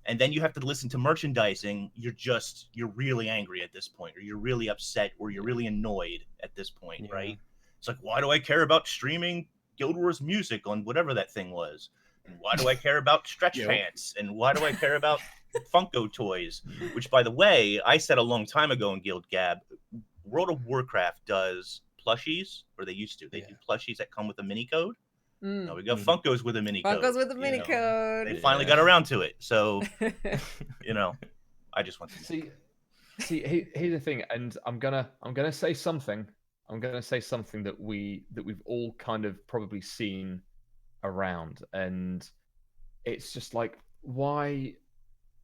and then you have to listen to merchandising, you're really angry at this point, or you're really upset, or you're really annoyed at this point, right? It's like, why do I care about streaming Guild Wars music on whatever that thing was? And why do I care about stretch pants? And why do I care about Funko toys? Which, by the way, I said a long time ago in GuildGab, World of Warcraft does plushies, or they used to. They do plushies that come with a mini code. Now we got Funkos with a mini code. Funkos with a mini code. They finally got around to it. So, I just want to see. Here's the thing, and I'm gonna say something. I'm gonna say something that we've all kind of probably seen around, and it's just like, why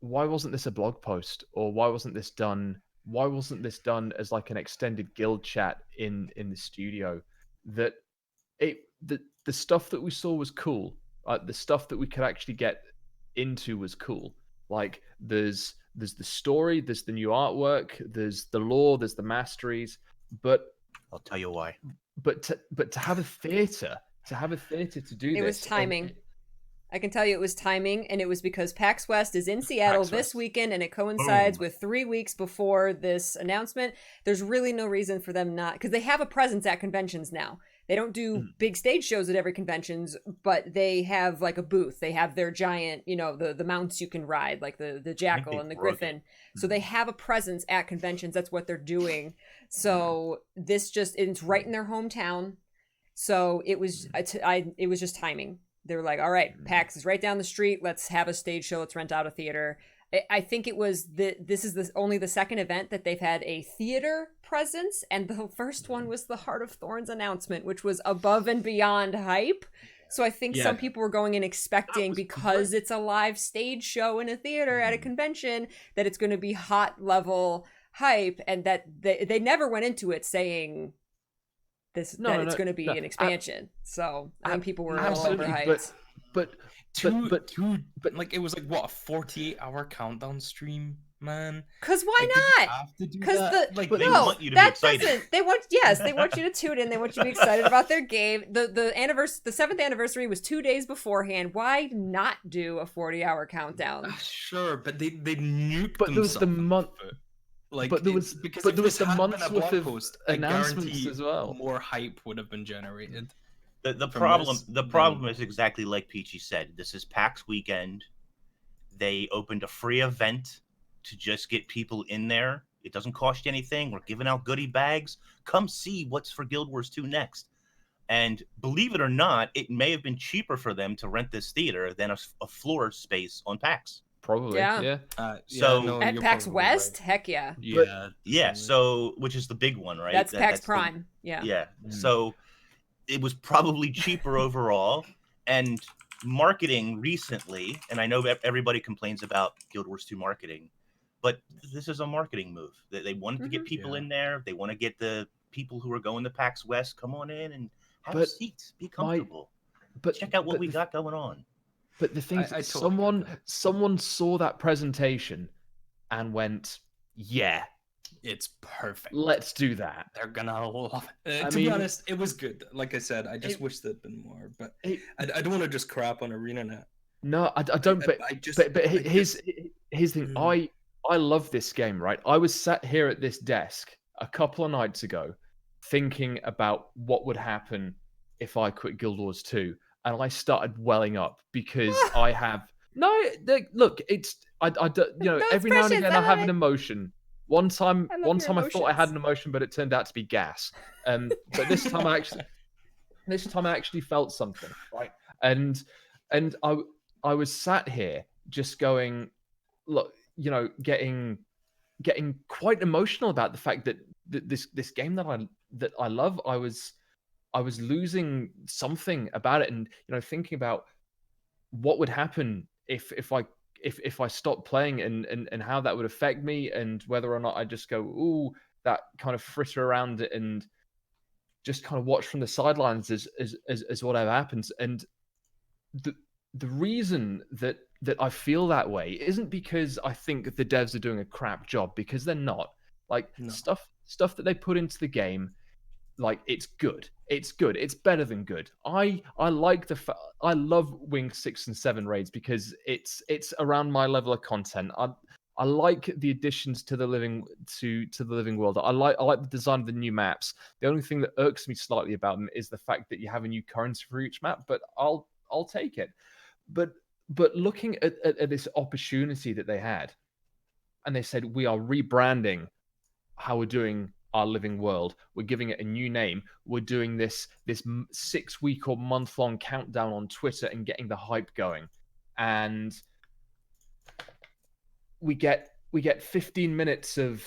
wasn't this a blog post, or why wasn't this done? Why wasn't this done as like an extended guild chat in the studio? The stuff that we saw was cool. The stuff that we could actually get into was cool. Like there's the story, there's the new artwork, there's the lore, there's the masteries. But I'll tell you why. But to have a theater, to do this, it was timing. I can tell you it was timing, and it was because PAX West is in Seattle this weekend, and it coincides with 3 weeks before this announcement. There's really no reason for them not, because they have a presence at conventions now. They don't do big stage shows at every conventions, but they have like a booth. They have their giant, the mounts you can ride, like the jackal and the griffin. So they have a presence at conventions. That's what they're doing. So it's right in their hometown. So it was just timing. They were like, all right, PAX is right down the street. Let's have a stage show. Let's rent out a theater. I think it was this is only the second event that they've had a theater presence, and the first one was the Heart of Thorns announcement, which was above and beyond hype. So I think some people were going in expecting, because it's a live stage show in a theater at a convention, that it's going to be hot level hype, and that they never went into it saying it's going to be an expansion. So I think people were a little overhyped. But like, it was like, what, a 48-hour countdown stream, man? Because why not? Because they want you to be excited. They want you to tune in. They want you to be excited about their game. The 7th anniversary was 2 days beforehand. Why not do a 40-hour countdown? Sure, but they nuked. But there was the month. Like, but there was the months worth of announcements as well. More hype would have been generated. The problem is exactly like Peachy said. This is PAX weekend. They opened a free event to just get people in there. It doesn't cost you anything. We're giving out goodie bags. Come see what's for Guild Wars 2 next. And believe it or not, it may have been cheaper for them to rent this theater than a floor space on PAX. Probably, yeah. At PAX West, right. Heck yeah. Yeah. So, which is the big one, right? That's PAX Prime. Yeah. So it was probably cheaper overall. And marketing recently, and I know that everybody complains about Guild Wars 2 marketing, but this is a marketing move. They wanted to get people in there. They want to get the people who are going to PAX West, come on in and have seats, be comfortable. Check out what we got going on. But the thing is, someone saw that presentation and went, yeah, It's perfect. Let's do that. They're gonna love it. I To be mean- honest, it was good. Like I said, I just wish there'd been more. But I don't want to just crap on ArenaNet. No, I don't. But here's the thing. I love this game, right? I was sat here at this desk a couple of nights ago, thinking about what would happen if I quit Guild Wars 2, and I started welling up because I have look. It's I don't, you know, No, it's every now and precious. again I I have love an it. emotion. One time I love your I thought I had emotions. an emotion, but it turned out to be gas. But this time I actually felt something, right? And I was sat here just going, look, you know, getting quite emotional about the fact that this game that I love, I was losing something about it, and you know, thinking about what would happen if I stopped playing, and how that would affect me, and whether or not I just go, ooh, that kind of fritter around it and just kind of watch from the sidelines as whatever happens. And the reason that I feel that way isn't because I think the devs are doing a crap job, because they're not. Like, No. stuff that they put into the game, like, it's good. It's good. It's better than good. I like I love Wing 6 and 7 raids because it's around my level of content. I like the additions to the living world. I like the design of the new maps. The only thing that irks me slightly about them is the fact that you have a new currency for each map, but I'll take it. But looking at this opportunity that they had, and they said, we are rebranding how we're doing our living world. We're giving it a new name. We're doing this 6-week or month-long countdown on Twitter and getting the hype going. And we get 15 minutes of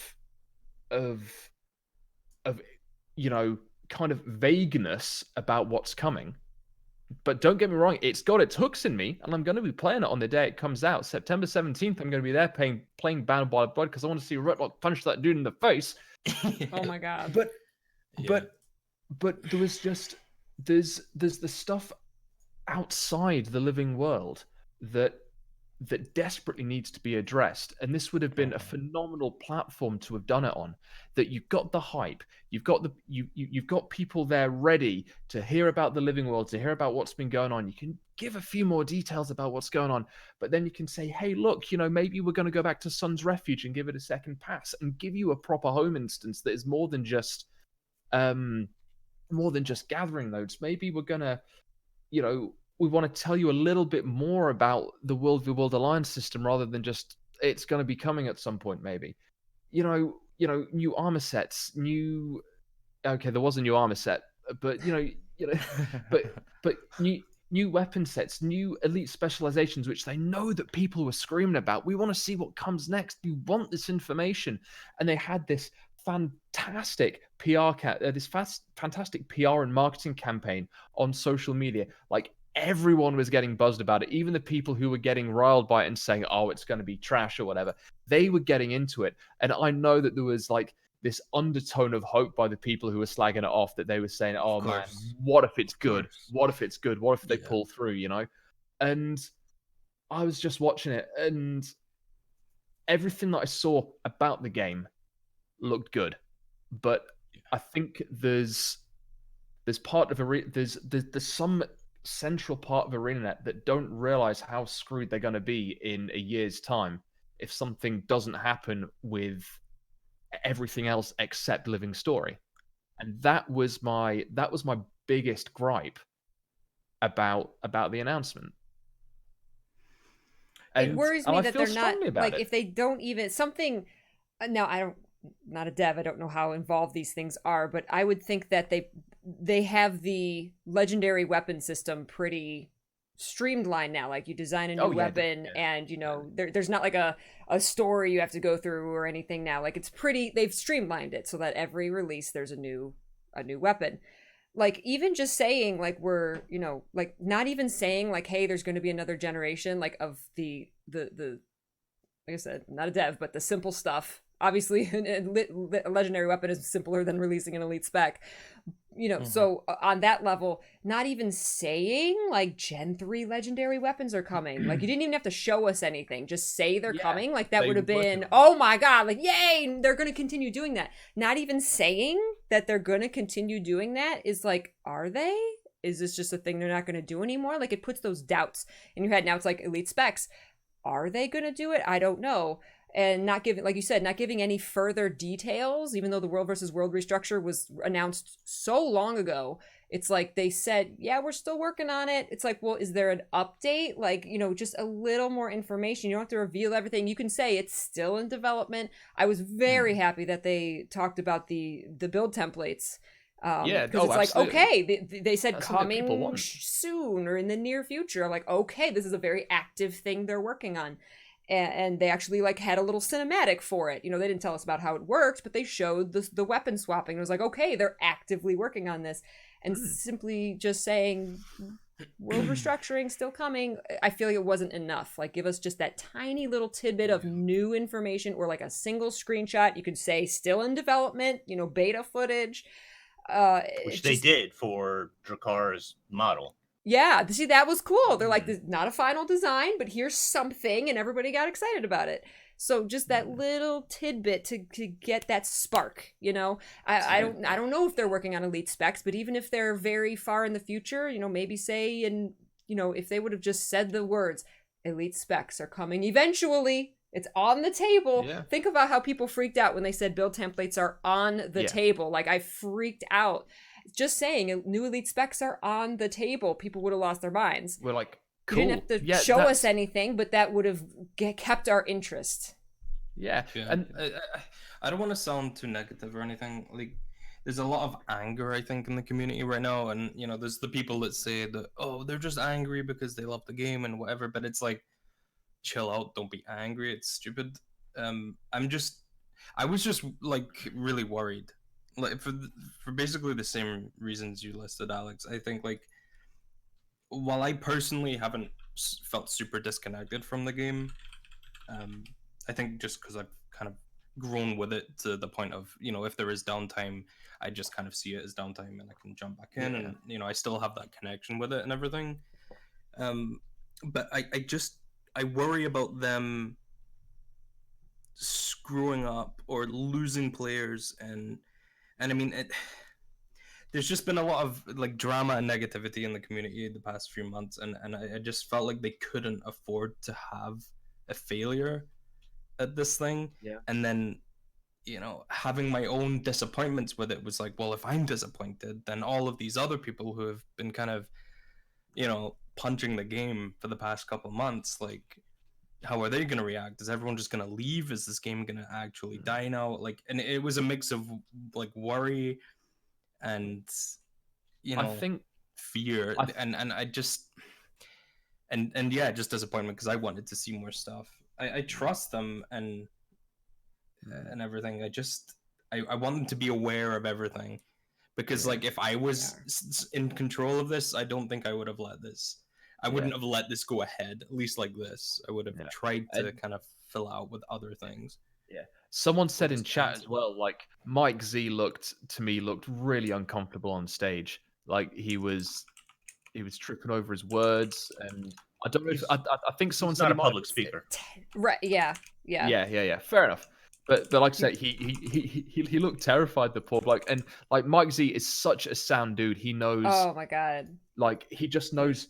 you know, kind of vagueness about what's coming. But don't get me wrong, it's got its hooks in me, and I'm going to be playing it on the day it comes out. September 17th, I'm going to be there playing Bound by Blood because I want to see Retlock punch that dude in the face. Oh my god. But there was just there's the stuff outside the living world that desperately needs to be addressed, and this would have been a phenomenal platform to have done it on. That you've got the hype, you've got you've got people there ready to hear about the living world, to hear about what's been going on. You can give a few more details about what's going on, but then you can say, hey, look, you know, maybe we're going to go back to Sun's Refuge and give it a second pass and give you a proper home instance that is more than just gathering nodes. Maybe we're gonna, you know, we want to tell you a little bit more about the World v World Alliance system rather than just it's going to be coming at some point, maybe. You know, new armor sets, okay, there was a new armor set, but but new weapon sets, new elite specializations, which they know that people were screaming about. We want to see what comes next. We want this information, and they had this fantastic fantastic PR and marketing campaign on social media. Like, everyone was getting buzzed about it. Even the people who were getting riled by it and saying, oh, it's going to be trash or whatever, they were getting into it. And I know that there was like this undertone of hope by the people who were slagging it off, that they were saying, oh man, what if it's good? What if it's good? What if they pull through, you know? And I was just watching it, and everything that I saw about the game looked good. But I think there's some central part of ArenaNet that don't realize how screwed they're going to be in a year's time if something doesn't happen with everything else except living story. And that was my biggest gripe about the announcement. It worries me that they're not, like, it. if they don't even something. Now, I'm not a dev. I don't know how involved these things are, but I would think that they have the legendary weapon system pretty streamlined now. Like, you design a new weapon, and you know, there's not like a story you have to go through or anything now. Like, it's pretty. They've streamlined it so that every release there's a new weapon. Like, even just saying, like, we're, you know, like, not even saying like, hey, there's going to be another generation, like, of the like I said, not a dev, but the simple stuff obviously a legendary weapon is simpler than releasing an elite spec. So on that level, not even saying like Gen 3 legendary weapons are coming. Like, you didn't even have to show us anything. Just say they're coming. Like, that would have been, oh my God, like, yay, they're going to continue doing that. Not even saying that they're going to continue doing that is like, are they? Is this just a thing they're not going to do anymore? Like, it puts those doubts in your head. Now it's like elite specs. Are they going to do it? I don't know. And not giving, like you said, not giving any further details, even though the world versus world restructure was announced so long ago. It's like they said, yeah, we're still working on it. It's like, well, is there an update? Like, just a little more information. You don't have to reveal everything. You can say it's still in development. I was very happy that they talked about the build templates. Because it's like, okay, they said that's coming soon or in the near future. I'm like, okay, this is a very active thing they're working on. And they actually like had a little cinematic for it. They didn't tell us about how it worked, but they showed the weapon swapping. It was like, okay, they're actively working on this. And simply just saying world restructuring still coming, I feel like it wasn't enough. Like, give us just that tiny little tidbit of new information, or like a single screenshot. You could say still in development, beta footage. Which they did for Drakar's model. Yeah, see, that was cool. They're like, this not a final design, but here's something, and everybody got excited about it. So just that little tidbit to get that spark, I don't know if they're working on elite specs, but even if they're very far in the future, maybe say, and if they would have just said the words, elite specs are coming eventually. It's on the table. Yeah. Think about how people freaked out when they said build templates are on the table. Like, I freaked out. Just saying new elite specs are on the table, people would have lost their minds. We're like, cool. You didn't have to show us anything, but that would have kept our interest. Yeah. And I don't want to sound too negative or anything. Like, there's a lot of anger, I think, in the community right now. And, there's the people that say that, oh, they're just angry because they love the game and whatever. But it's like, chill out, don't be angry, it's stupid. I was just like really worried, like for basically the same reasons you listed, Alex. I think, like, while I personally haven't felt super disconnected from the game, I think just because I've kind of grown with it to the point of, if there is downtime, I just kind of see it as downtime and I can jump back in, and I still have that connection with it and everything. But I worry about them screwing up or losing players, and I mean, there's just been a lot of like drama and negativity in the community the past few months, and I just felt like they couldn't afford to have a failure at this thing. Yeah. And then, having my own disappointments with it was like, well, if I'm disappointed, then all of these other people who have been kind of, punching the game for the past couple months, like, how are they going to react? Is everyone just going to leave? Is this game going to actually die now? Like, and it was a mix of like worry and, I think fear, and I just, and yeah, just disappointment, because I wanted to see more stuff. I trust them and everything. I want them to be aware of everything, because like, if I was in control of this, I don't think I would have let this. I wouldn't have let this go ahead, at least like this. I would have tried to kind of fill out with other things. Yeah. Someone said in chat as well, like, Mike Z looked really uncomfortable on stage. Like, he was tripping over his words, and I don't know if I think someone said not a public speaker. Right? Yeah. Fair enough. But like I said, he looked terrified, the poor bloke. And like, Mike Z is such a sound dude. He knows. Oh my God. Like, he just knows.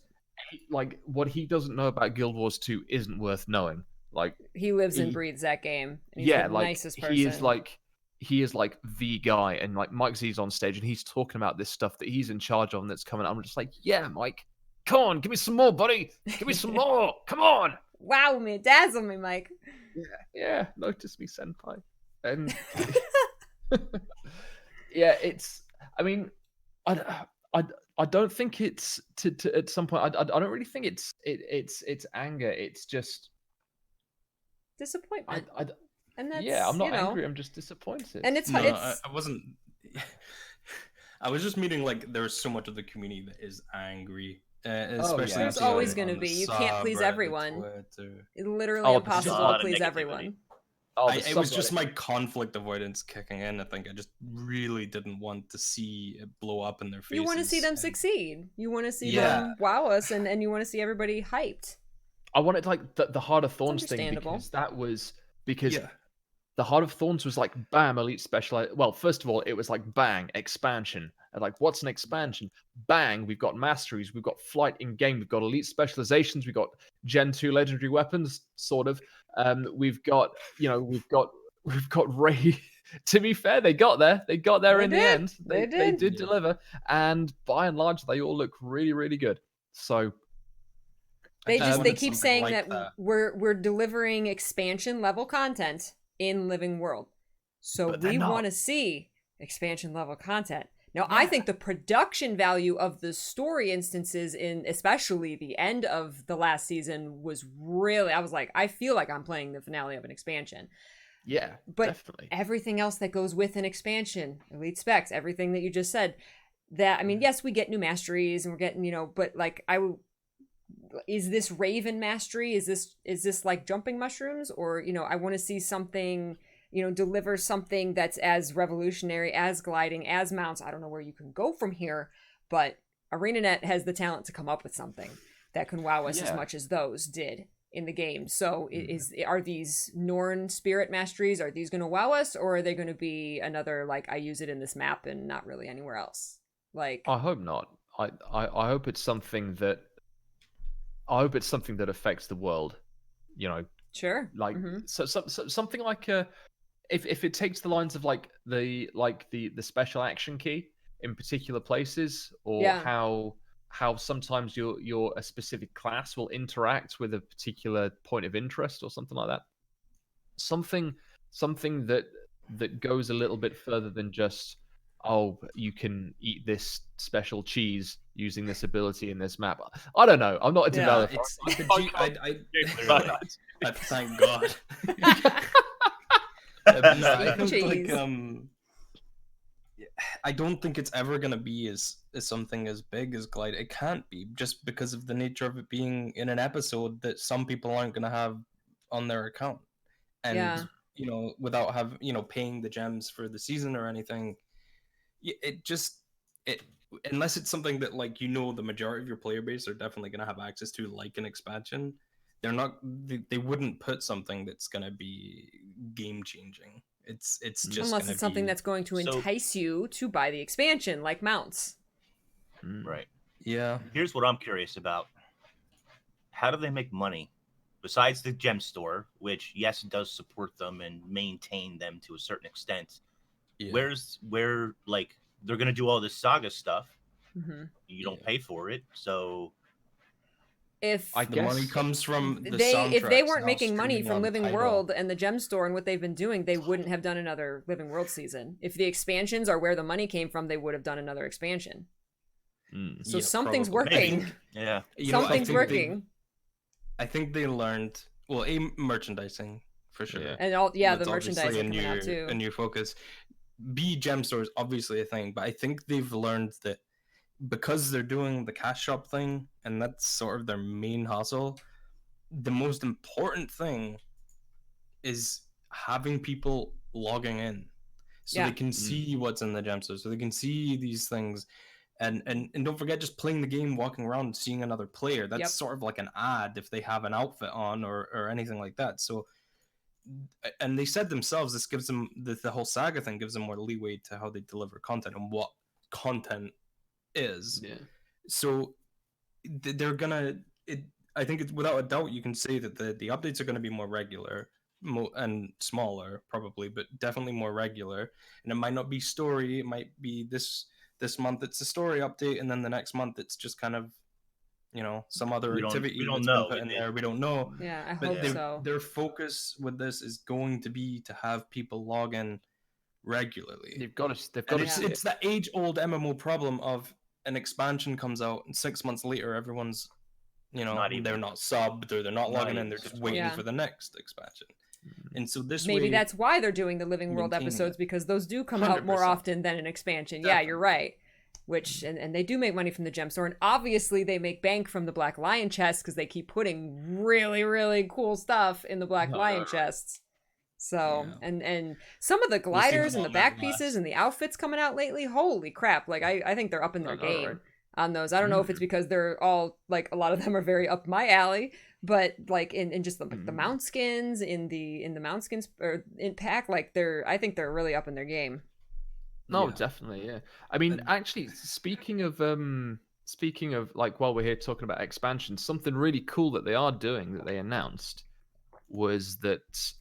Like, what he doesn't know about Guild Wars 2 isn't worth knowing. Like, he lives and breathes that game. And he's the nicest person. He is like the guy, and like, Mike Z's on stage and he's talking about this stuff that he's in charge of and that's coming. I'm just like, yeah, Mike, come on, give me some more, buddy. Give me some more. Come on. Wow me, dazzle me, Mike. Yeah, notice me, senpai. And yeah, it's. I mean, I don't think it's to at some point. I don't really think it's anger. It's just disappointment. And that's, I'm not angry. I'm just disappointed. And it's I wasn't. I was just meaning, like, there's so much of the community that is angry. Especially there's always going to be. You can't please everyone. It's literally impossible to please everyone. Oh, It was just my conflict avoidance kicking in. I think I just really didn't want to see it blow up in their faces. You want to see them and- succeed. You want to see Yeah. them wow us, and you want to see everybody hyped. I wanted like the Heart of Thorns thing understandable. because that was because Yeah. the Heart of Thorns was like bam, elite special. Well, first of all, it was like bang, expansion. And like, what's an expansion? Bang, we've got masteries, we've got flight in game, we've got elite specializations, we've got Gen 2 legendary weapons, sort of. We've got, we've got Ray. To be fair, they got there. They got there They in did. the end. They They did. did Yeah. deliver. And by and large, they all look really, really good. So They I just wanted they keep something saying like that we're delivering expansion level content in Living World. So But they're we not. want to see expansion level content. Now, I think the production value of the story instances in especially the end of the last season was really, I was like, I feel like I'm playing the finale of an expansion. yeah, But definitely. everything else that goes with an expansion, elite specs, everything that you just said, that, I mean, yes, we get new masteries and we're getting, but like is this Raven mastery? Is this like jumping mushrooms? Or, I want to see something, deliver something that's as revolutionary, as gliding, as mounts. I don't know where you can go from here, but ArenaNet has the talent to come up with something that can wow us as Yeah. much as those did in the game. So are these Norn spirit masteries, are these going to wow us, or are they going to be another, like, I use it in this map and not really anywhere else? Like, I hope not. I hope it's something that affects the world. sure. Like Mhm. so something like if it takes the lines of like the special action key in particular places, or Yeah. how sometimes your a specific class will interact with a particular point of interest or something like that. Something that goes a little bit further than just, oh, you can eat this special cheese using this ability in this map. I don't know. I'm not a Yeah, developer. It's I the can't G- comment I, really. thank God. No, I think like Cheese. I don't think it's ever gonna be as something as big as Glide. It can't be, just because of the nature of it being in an episode that some people aren't gonna have on their account, and Yeah. without paying the gems for the season or anything. It unless it's something that, like, the majority of your player base are definitely gonna have access to, like an expansion. They wouldn't put something that's gonna be game changing. It's just Unless gonna it's something be, that's going to So- entice you to buy the expansion, like mounts. Right. yeah. Here's what I'm curious about. How do they make money? Besides the gem store, which, yes, does support them and maintain them to a certain extent, Yeah. where like they're gonna do all this saga stuff. Mm-hmm. You don't Yeah. pay for it, so If I The money guess comes from the if they soundtracks weren't now making money streaming from on Living Tidal. World and the gem store and what they've been doing, they wouldn't have done another Living World season. If the expansions are where the money came from, they would have done another expansion. So Yeah, something's probably. working. maybe. Yeah. Something's I think working. I think they learned, well, merchandising for sure. Yeah. And the That's merchandising obviously coming out too. a new focus. B, gem store is obviously a thing, but I think they've learned that because they're doing the cash shop thing and that's sort of their main hustle, the most important thing is having people logging in so Yeah. they can see what's in the gem store, so they can see these things. And don't forget, just playing the game, walking around and seeing another player, that's Yep. sort of like an ad if they have an outfit on or anything like that. So, and they said themselves, this gives them the whole saga thing gives them more leeway to how they deliver content and what content is. Yeah. So they're gonna I think it's without a doubt you can say that the updates are going to be more regular and smaller probably, but definitely more regular. And it might not be story, it might be this month it's a story update, and then the next month it's just kind of some other We don't activity know. that's been put in there. We don't know. Yeah, I But hope so. their focus with this is going to be to have people log in regularly. They've got to And see it's that age-old MMO problem of an expansion comes out and 6 months later everyone's Not even- they're not subbed or they're not logging in, even they're 6 just waiting months. for the next expansion. And so this Maybe way, that's why they're doing the Living World maintaining episodes, it. because those do come out more 100%. often than an expansion. Yeah, you're right. Which and they do make money from the gem store, and obviously they make bank from the Black Lion chests because they keep putting really, really cool stuff in the Black Lion chests. So, Yeah. and some of the We'll see how gliders and the long that back pieces lasts. and the outfits coming out lately, holy crap. Like, I think they're up in I their know, game right? on those. I don't know if it's because they're all, like, a lot of them are very up my alley, but, like, in just the, like, the mount skins, in the mount skins, or in pack, like, I think they're really up in their game. No, Yeah. definitely, yeah. I mean, And- actually, speaking of like while we're here talking about expansion, something really cool that they are doing that they announced was that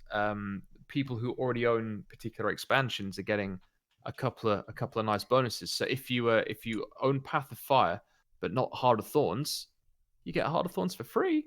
people who already own particular expansions are getting a couple of nice bonuses. So if you own Path of Fire but not Heart of Thorns, you get Heart of Thorns for free.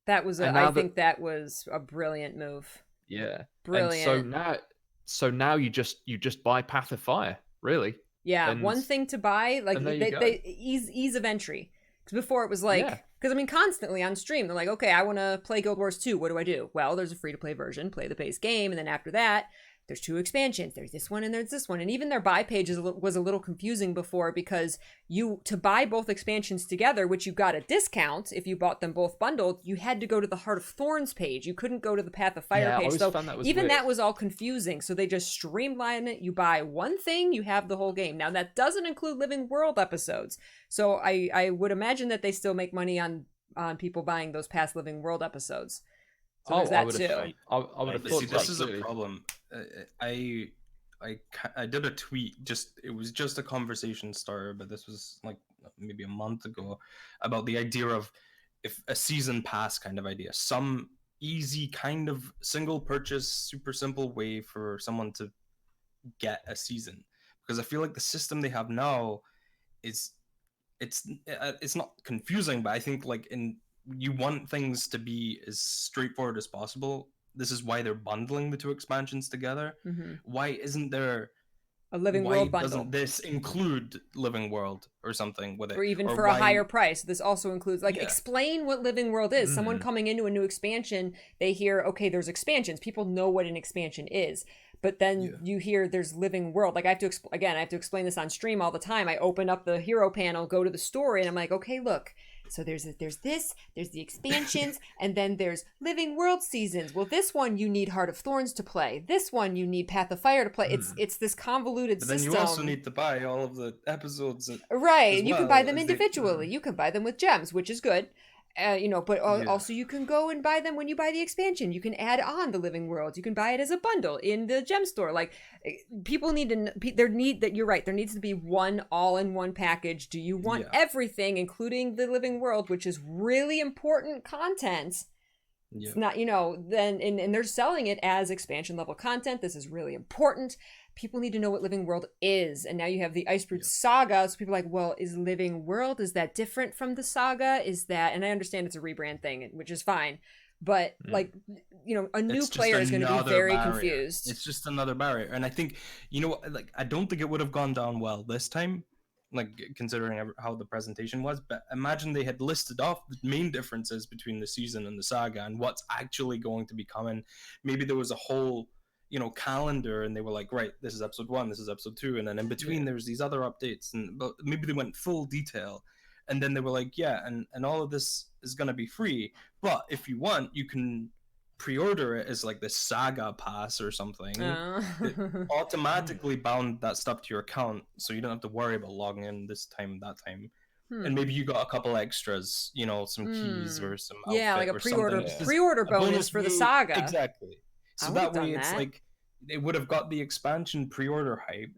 That was And I now that think that was a brilliant move. yeah, and Brilliant. so now you just buy Path of Fire, really. Yeah, And one thing to buy, like and there you go. they ease of entry. Because before it was like, Yeah. because I mean, constantly on stream, they're like, okay, I want to play Guild Wars 2. What do I do? Well, there's a free to play version, play the base game, and then after that, there's 2 expansions. There's this one and there's this one. And even their buy page was a little confusing before because to buy both expansions together, which you got a discount if you bought them both bundled, you had to go to the Heart of Thorns page. You couldn't go to the Path of Fire Yeah, I page. always So found that was even weird. that was all confusing. So they just streamlined it. You buy one thing, you have the whole game. Now that doesn't include Living World episodes. So I would imagine that they still make money on people buying those past Living World episodes. So there's that too. I would have But thought see, so, this is a absolutely. problem. I did a tweet. It was just a conversation starter, but this was like maybe a month ago about the idea of if a season pass kind of idea, some easy kind of single purchase, super simple way for someone to get a season. Because I feel like the system they have now is it's not confusing, but I think like you want things to be as straightforward as possible. This is why they're bundling the 2 expansions together. Mm-hmm. Why isn't there? A Living Why World bundle. doesn't this include Living World or something with it? Or even or for why... a higher price. This also includes, like, Yeah. explain what Living World is. Someone coming into a new expansion, they hear, okay, there's expansions. People know what an expansion is. But then you hear there's Living World. Like, I have to explain this on stream all the time. I open up the hero panel, go to the story, and I'm like, okay, look. So there's the expansions, and then there's Living World seasons. Well, this one you need Heart of Thorns to play. This one you need Path of Fire to play. It's this convoluted But then system. you also need to buy all of the episodes. Right, as you can well, buy them as they- individually. You can buy them with gems, which is good. But also you can go and buy them when you buy the expansion. You can add on the Living Worlds. You can buy it as a bundle in the gem store. Like, people need to you're right. There needs to be one all-in-one package. Do you want everything, including the Living World, which is really important content? Yeah. It's not, then and they're selling it as expansion level content. This is really important. People need to know what Living World is. And now you have the Icebrood Saga. So people are like, well, is Living World, is that different from the Saga? Is that, and I understand it's a rebrand thing, which is fine. But like, a new player is going to be very confused. It's just another barrier. And I think, like, I don't think it would have gone down well this time, like, considering how the presentation was. But imagine they had listed off the main differences between the season and the saga and what's actually going to be coming. Maybe there was a whole calendar, and they were like, right, this is episode 1, this is episode 2, and then in between there's these other updates, but maybe they went full detail, and then they were like, and all of this is going to be free, but if you want, you can pre-order it as like the saga pass or something. It automatically bound that stuff to your account, so you don't have to worry about logging in this time, that time. And maybe you got a couple extras, some keys or some outfit, like a or pre-order bonus for the saga. Exactly. So that way, it's like they would have got the expansion pre-order hype,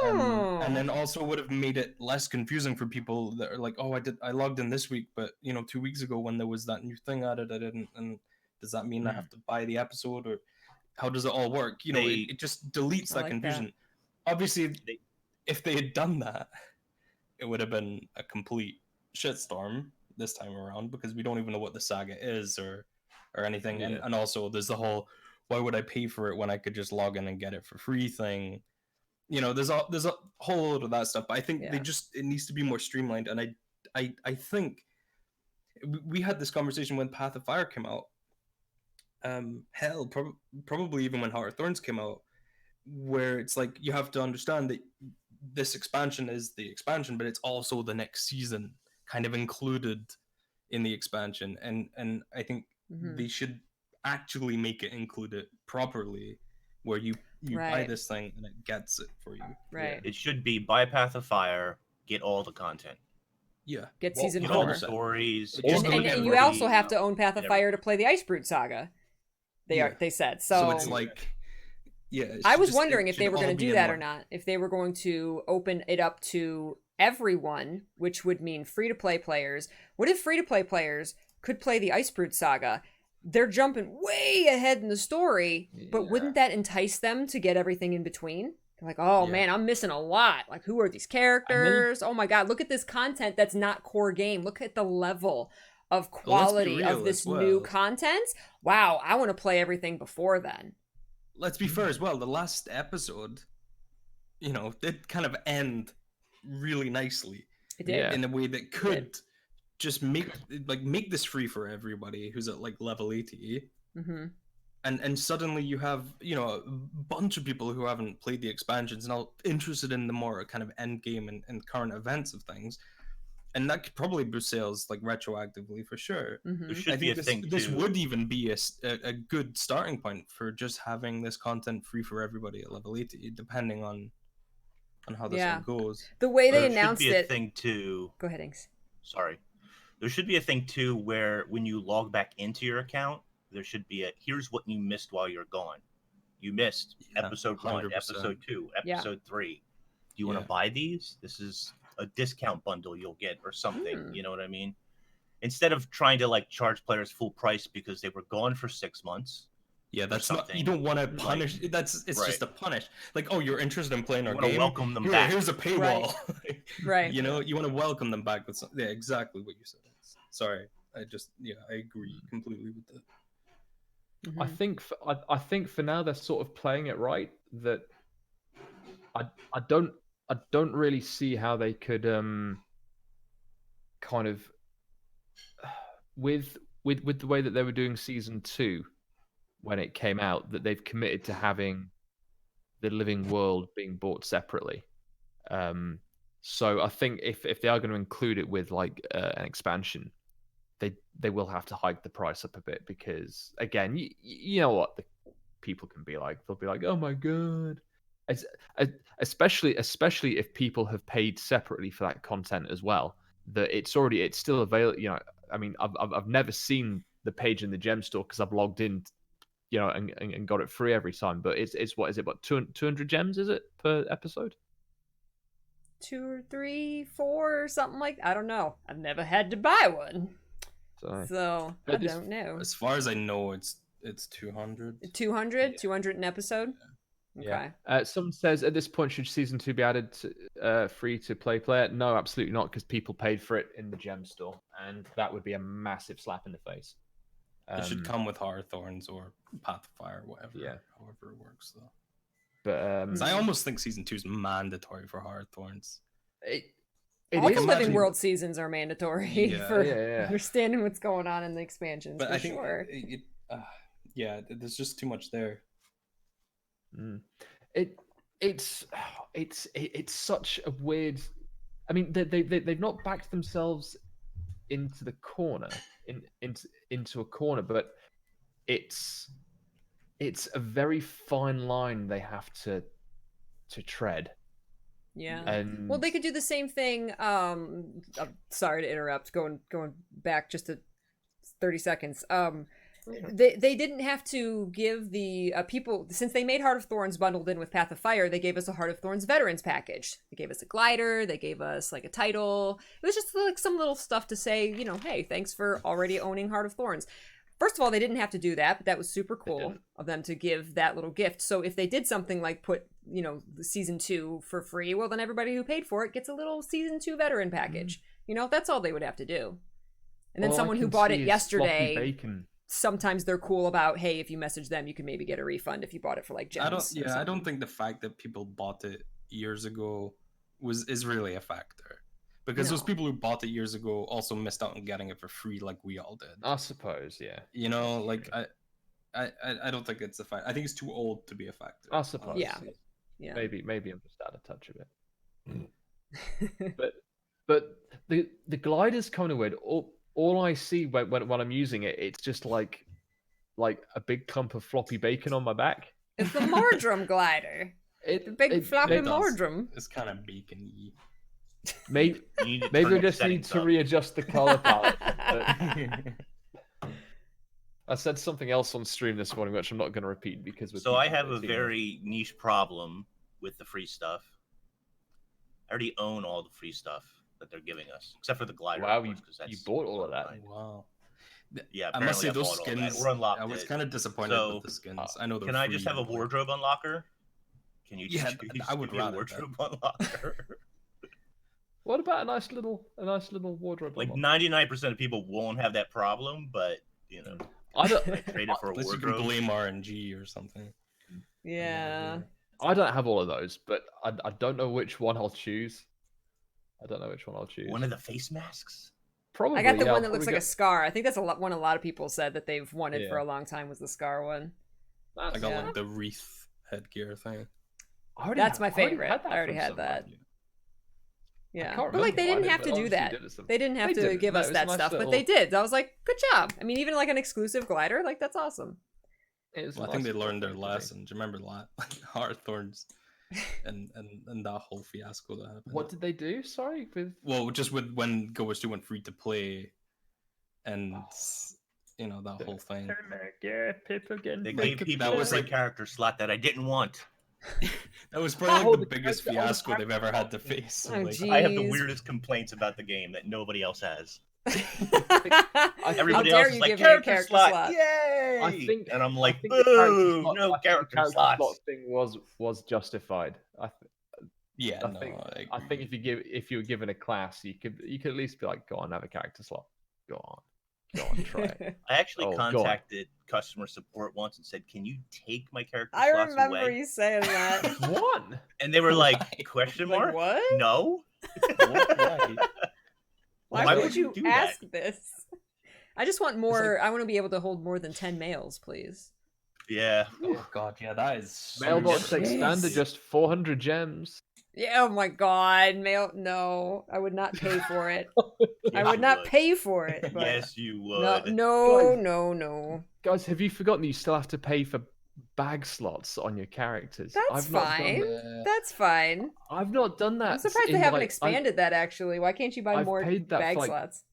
and then also would have made it less confusing for people that are like, oh, I logged in this week, but 2 weeks ago when there was that new thing added, I didn't. And does that mean I have to buy the episode, or how does it all work? It just deletes that confusion. Obviously, if they had done that, it would have been a complete shitstorm this time around, because we don't even know what the saga is or anything. And also there's the whole, why would I pay for it when I could just log in and get it for free thing. There's a whole lot of that stuff, but I think it needs to be more streamlined. And I think we had this conversation when Path of Fire came out, probably even when Heart of Thorns came out, where it's like, you have to understand that this expansion is the expansion, but it's also the next season kind of included in the expansion. And I think they should actually make it include it properly, where you buy Right. this thing and it gets it for you. Right. It should be buy Path of Fire, get all the content, Yeah. Get Well, season get all the 4. stories. Just And, go and, get and it you ready, also have know, to own Path of get Fire to play the Icebrood Saga. Yeah. They said. So it's So like, yeah. it I should was just- wondering it if they should were going all to be do in that or one. not. If they were going to open it up to everyone, which would mean free-to-play players. What if free-to-play players could play the Icebrood Saga? They're jumping way ahead in the story, but wouldn't that entice them to get everything in between? They're like, oh Yeah. man, I'm missing a lot. Like, who are these characters? Oh my god, look at this content that's not core game. Look at the level of Well, let's be quality real of this as new well. content. Wow, I want to play everything before then. Let's be fair as well. The last episode, did kind of end really nicely It did. Yeah. in a way that could just make this free for everybody who's at like level 80. Mm-hmm. And suddenly you have a bunch of people who haven't played the expansions and are interested in the more kind of end game and current events of things, and that could probably boost sales like retroactively for sure. Mm-hmm. There I should be a think thing this too. would even be a good starting point for just having this content free for everybody at level 80, depending on how this Yeah. all goes. The way they There should announced be a it. thing too. Go ahead, Inks. Sorry. There should be a thing too where when you log back into your account, there should be here's what you missed while you're gone. You missed Yeah, episode 1, 100%. episode 2, Yeah. episode 3. Do you want Yeah. to buy these? This is a discount bundle you'll get or something. Hmm. You know what I mean? Instead of trying to like charge players full price because they were gone for 6 months. Yeah, that's not. You something. don't want to Like- punish. It's Right. just a punish. Like, oh, you're interested in playing You our wanna game. welcome them back. Here's a paywall. Right. You want to welcome them back with some. Yeah, exactly what you said. Sorry, I agree completely with that. Mhm. I think for now they're sort of playing it right. That I don't really see how they could kind of with the way that they were doing season 2 when it came out, that they've committed to having the living world being bought separately. So I think if they are going to include it with like an expansion, they will have to hike the price up a bit, because again, you know what the people can be like. They'll be like, oh my god, especially if people have paid separately for that content as well. That it's still available. I mean, I've never seen the page in the gem store because I've logged in, and got it free every time. But it's what is it? About 200 gems is it per episode? 2 or 3, 4, or something like. I don't know. I've never had to buy one, so I But this- don't know. As far as I know, it's 200. 200, 200 an episode. Okay. Yeah. Someone says, at this point, should season 2 be added to free to play player? No, absolutely not, because people paid for it in the gem store, and that would be a massive slap in the face. It should come with Hearthorns or Path of Fire, whatever. Yeah. However it works, though. But 'Cause I almost think season 2 is mandatory for Hearthorns. it All the is Living imagine- World seasons are mandatory Yeah. for Yeah. understanding what's going on in the expansions. But for I think sure. there's just too much there. Mm. It's such a weird. I mean, they've not backed themselves into the corner, into a corner, but it's a very fine line they have to tread. Yeah. And Well, they could do the same thing. I'm sorry to interrupt. Going back just to 30 seconds. They didn't have to give the people, since they made Heart of Thorns bundled in with Path of Fire. They gave us a Heart of Thorns Veterans package. They gave us a glider. They gave us like a title. It was just like some little stuff to say, hey, thanks for already owning Heart of Thorns. First of all, they didn't have to do that, but that was super cool of them to give that little gift. So if they did something like put, the season 2 for free, well, then everybody who paid for it gets a little season 2 veteran package. That's all they would have to do. And then all I someone who can bought see it is yesterday, sloppy bacon. sometimes they're cool about, hey, if you message them, you can maybe get a refund if you bought it for like gems. I don't think the fact that people bought it years ago is really a factor. Because those No. people who bought it years ago also missed out on getting it for free like we all did. I suppose, yeah. I don't think it's a fact. I think it's too old to be a factor. I suppose. Yeah. Yeah. Maybe I'm just out of touch of it. But the glider's kind of weird. All I see when I'm using it, it's just like like a big clump of floppy bacon on my back. It's the Mordrum glider. The big floppy it does. Mordrum. It's kind of bacon-y. Maybe You need to maybe turn I the just need settings to up. readjust the color palette. I said something else on stream this morning, which I'm not going to repeat because we're So I have a PG-13. very niche problem with the free stuff. I already own all the free stuff that they're giving us, except for the glider. Wow, of course, 'cause you that's bought all of that. fine. Wow. Yeah, I must say apparently those bought all that. skins. We're unlocked I was it. kind of disappointed So, with the skins. I know they're Can I free, just have a but, like, wardrobe unlocker? Can you Yeah, just I would give me a rather that. wardrobe unlocker? What about a nice little wardrobe? Like unlock? 99% of people won't have that problem, but you know, I don't. I trade it for a Unless you can wardrobe. blame RNG or something. Yeah. I don't have all of those, but I don't know which one I'll choose. I don't know which one I'll choose. One of the face masks. Probably. I got the yeah, one I'll that looks like probably a scar. I think that's one a lot of people said that they've wanted for Yeah. a long time was the scar one. That's, I got Yeah. like the wreath headgear thing. That's my favorite. I already had from that. someone. Yeah. can't But like they remember didn't why, have but to do obviously that. did it some- They didn't have They to didn't. give No, us it was a that nice stuff, but little- they did. I was like, good job. I mean, even like an exclusive glider, like that's awesome. It was a Well, I think nice they little learned their thing to do. lesson. Do you remember Heartthorns and that whole fiasco that happened? What did they do? Sorry, with Well, just with when Go 2 went free to play, and you know that whole thing. yeah, people getting They free gave people that a was free like- character slot that I didn't want. That was probably Oh, like the the biggest character- oh, the fiasco they've ever had to character- face. So, Oh, like, gee. I have the Jeez. weirdest complaints about the game that nobody else has. How Everybody dare else is you like give me a character slot. Yay! I think, and I'm I like, think the character boo, slot- no I think character the slots. slot thing was justified. yeah, I no, think I I think if you were given a class, you could at least be like, go on, have a character slot. Go on, try it. I actually Oh, go on. contacted customer support once and said, "Can you take my character I slots remember away?" you saying that. What? And they were like, Why? "Question Like, mark? what? No." Why? Why would you do that? ask this? I just want more. I want to be able to hold more than 10 males, please. Yeah. Oh god, yeah, that is so Mailbox shit. expander, just 400 gems. Yeah, oh my god, male. No, I would not pay for it. I Yes, would you not pay for it. But Yes, you no, would. no. Guys, have you forgotten that you still have to pay for bag slots on your characters? That's fine. That's fine. I've not done that. I'm surprised they in, haven't like, expanded that actually. Why can't you buy I've more paid that bag for, like, slots?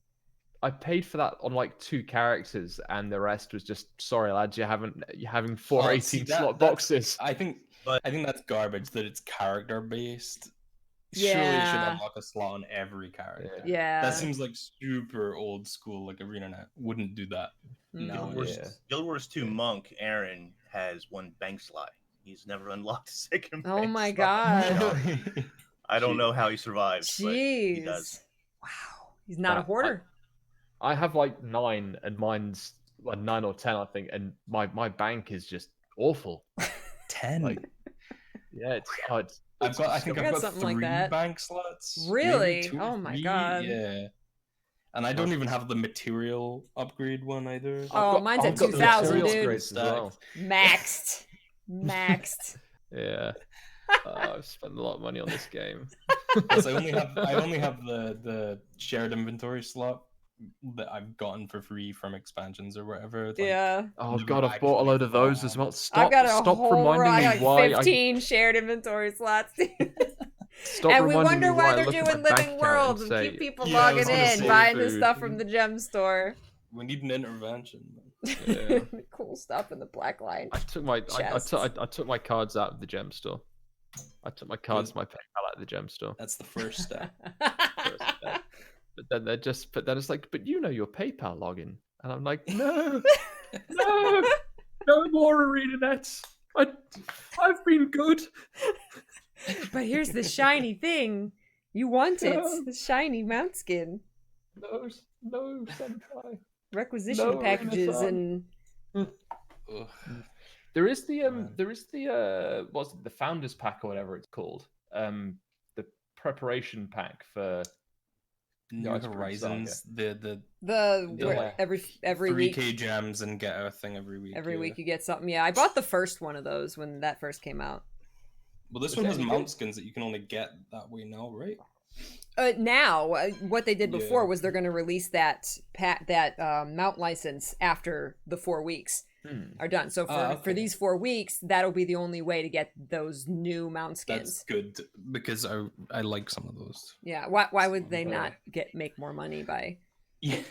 I paid for that on like 2 characters, and the rest was just sorry, lads, you're having 4 Oh, 18 see, slot that's- boxes. I think But- that's garbage that it's character based. Surely you should Yeah. unlock a slot on every character. Yeah. That seems like super old school. Like ArenaNet wouldn't do that. Mm. No, Guild Wars 2 Monk, Aaron, has 1 bank slot. He's never unlocked a second Oh bank my slot. god. I don't know how he survives, but he Jeez. does. Wow. He's not a That- hoarder. I have like 9, and mine's like 9 or 10, I think, and my bank is just awful. 10. Like, yeah, it's I think I I've got got something like 3 that. bank slots. maybe Really? 2 or Oh my 3, God. Yeah. And I don't even have the material upgrade one either. Oh, mine's at I've got the 2000, material dude. upgrades as well. Maxed. Yeah. I've spent a lot of money on this game. Yes, I only have the shared inventory slot that I've gotten for free from expansions or whatever. Like, Yeah. Oh never god, I've bought a actually load of those thought. as well. I've Stop! got a Stop whole reminding I me got why like 15 shared inventory slots. Stop And we reminding me wonder why I they're look at doing my bank Living account World and and say, keep people Yeah, I was logging gonna in, say buying the food. stuff from the gem store. We need an intervention. Yeah. Cool stuff in the black line. I took my Chests. I took my cards out of the gem store. I took my cards, my PayPal out of the gem store. That's the first step. But then it's like, but you know your PayPal login, and I'm like, no, no more ArenaNet. I've been good. But here's the shiny thing. You want it. No. The shiny mount skin. No, senpai. Requisition No, packages Renaissance. and Ugh. There is the Man. what's it, the founders pack or whatever it's called. The preparation pack for New Icebrood Horizons, the where every 3K week. gems and get a thing every week. Every yeah. week you get something. Yeah, I bought the first one of those when that first came out. Well, this Is one that has any mount good? skins that you can only get that way now, right? Now, what they did before Yeah. was they're going to release that mount license after the 4 weeks. are done. So for these 4 weeks, that'll be the only way to get those new mount skins. That's good because I like some of those. Yeah. Why would they not make more money by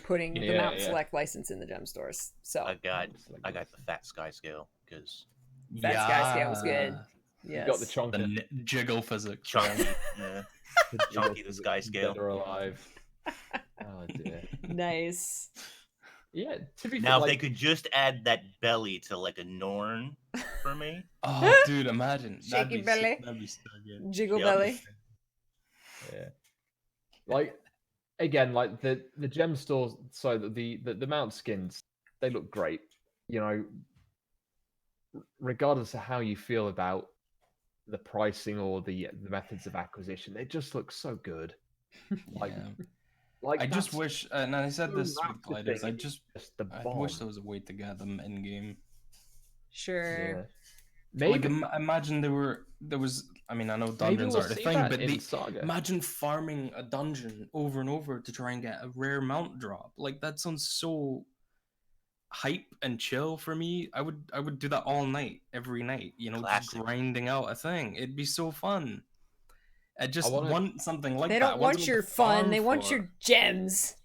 putting the mount select license in the gem stores? So I got the fat sky scale because Fat Sky Scale was good. Yes. You got the chonky. The jiggle physics. chunky, chunky the sky scale. Dead or alive. Oh dear. Nice. Yeah. To be Now, fair, if they could just add that belly to like a Norn for me. Oh, dude, imagine. Shaky belly. That'd be so good. Jiggle Yep. belly. Yeah. Like again, like the gem stores. So the mount skins, they look great. You know, regardless of how you feel about the pricing or the methods of acquisition, they just look so good. Like, Yeah. I just wish, and I said this with massive gliders. thing, I it's just the I bomb. wish there was a way to get them in game. Sure. Yeah. Maybe Like imagine there was. I mean, I know maybe dungeons we'll are the see thing, that but in Saga. imagine farming a dungeon over and over to try and get a rare mount drop. Like that sounds so hype and chill for me. I would do that all night, every night. You know, just Classic. grinding out a thing. It'd be so fun. I just wanna- want something like They that. I don't want want something your to fun. farm They want for. your gems,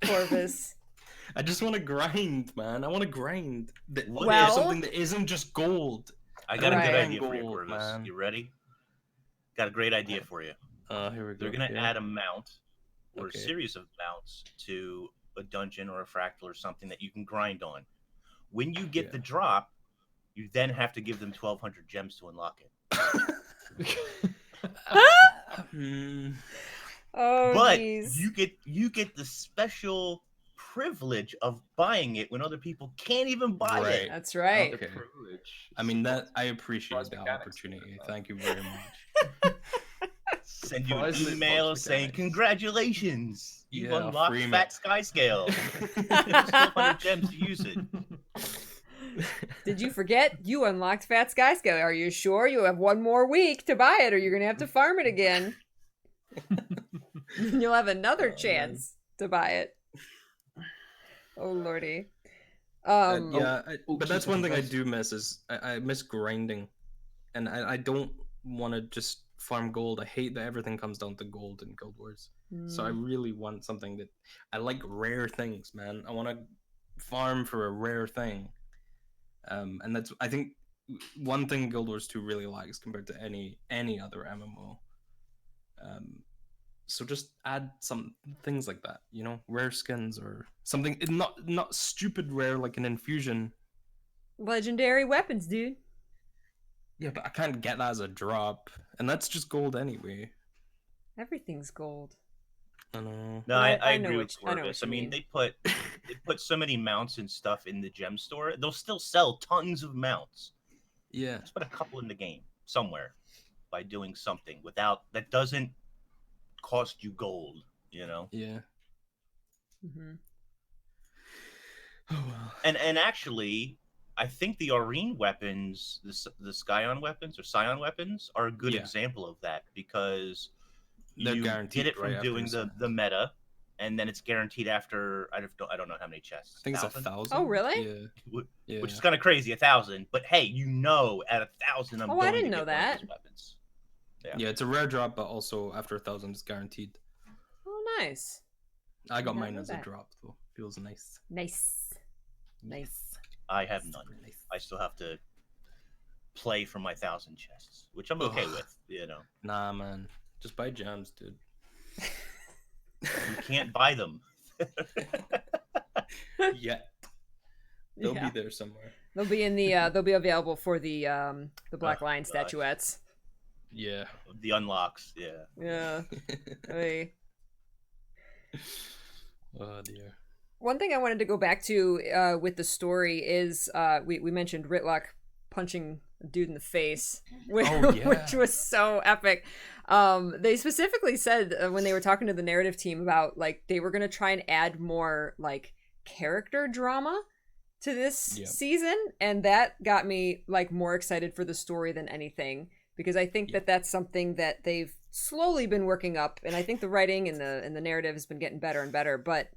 Corvus. I just want to grind, man. I want to grind. Well- Something that isn't just gold. I got a good Right. idea for you, Gold, Corvus. man. You ready? Got a great idea for you. Here we go. They're gonna yeah. add a mount or Okay. a series of mounts to a dungeon or a fractal or something that you can grind on. When you get Yeah. the drop, you then have to give them 1,200 gems to unlock it. Oh, But jeez. you get the special privilege of buying it when other people can't even buy Right. it. That's right. Okay. Privilege. I mean that I appreciate Surprise the mechanics. opportunity. Thank you very much. Send you an Surprise with email box saying, mechanics. "Congratulations, you Yeah, unlocked free Fat it." Sky Scale. There's 1,200 gems to use it." Did you forget? You unlocked Fat Sky Scale. Are you sure? You have 1 more week to buy it, or you're going to have to farm it again. You'll have another chance to buy it. Oh, lordy. But that's one thing I do miss is I miss grinding, and I don't want to just farm gold. I hate that everything comes down to gold in Guild Wars. So I really want something that I like rare things, man. I want to farm for a rare thing, and that's I think one thing Guild Wars 2 really lacks compared to any other MMO. So just add some things like that, you know, rare skins or something. Not stupid rare like an infusion. Legendary weapons, dude. Yeah, but I can't get that as a drop, and that's just gold anyway. Everything's gold. I know. No, But I know agree what with you- I know Corvus. what I you mean, mean. they put so many mounts and stuff in the gem store. They'll still sell tons of mounts. Yeah. Let's put a couple in the game somewhere by doing something without that doesn't cost you gold. You know. Yeah. Mm-hmm. Oh well. And actually, I think the Arene weapons, the Scion weapons or Scion weapons, are a good Yeah. example of that because They're you guaranteed get it from right after doing you the meta, and then it's guaranteed after I don't know how many chests. I think it's 1,000? 1,000. Oh, really? Yeah. Yeah. Which is kind of crazy, 1,000. But hey, you know, at 1,000, I'm Oh, I going didn't to know get one of that. those weapons. Yeah, it's a rare drop, but also after 1,000, it's guaranteed. Oh, nice. I got Did not mine know as that. a drop, though. Feels nice. Nice. Nice. I have none. Super nice. I still have to play for my 1,000 chests, which I'm okay Ugh. with. You know, Nah, man. Just buy gems, dude. you can't buy them. Yeah. They'll Yeah. be there somewhere. They'll be in the. They'll be available for the Black Oh, Lion gosh. statuettes. Yeah. The unlocks, yeah. Yeah. Hey. Oh, dear. One thing I wanted to go back to with the story is we mentioned Ritlock punching a dude in the face, which, Oh, yeah. which was so epic. They specifically said when they were talking to the narrative team about like they were gonna try and add more like character drama to this Yep. season, and that got me like more excited for the story than anything because I think that that's something that they've slowly been working up, and I think the writing and the narrative has been getting better and better, but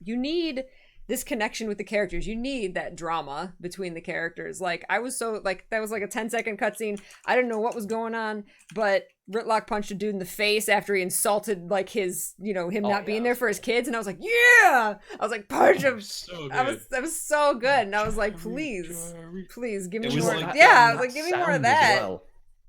you need this connection with the characters. You need that drama between the characters. Like, I was so, like, that was like a 10-second cutscene. I didn't know what was going on, but Ritlock punched a dude in the face after he insulted, like, his, you know, him not being there for his kids, and I was like, yeah! I was like, punch him! So That was so good, and I was like, please, give me It was more. like Yeah, I was that like, give me more of sound as that. well.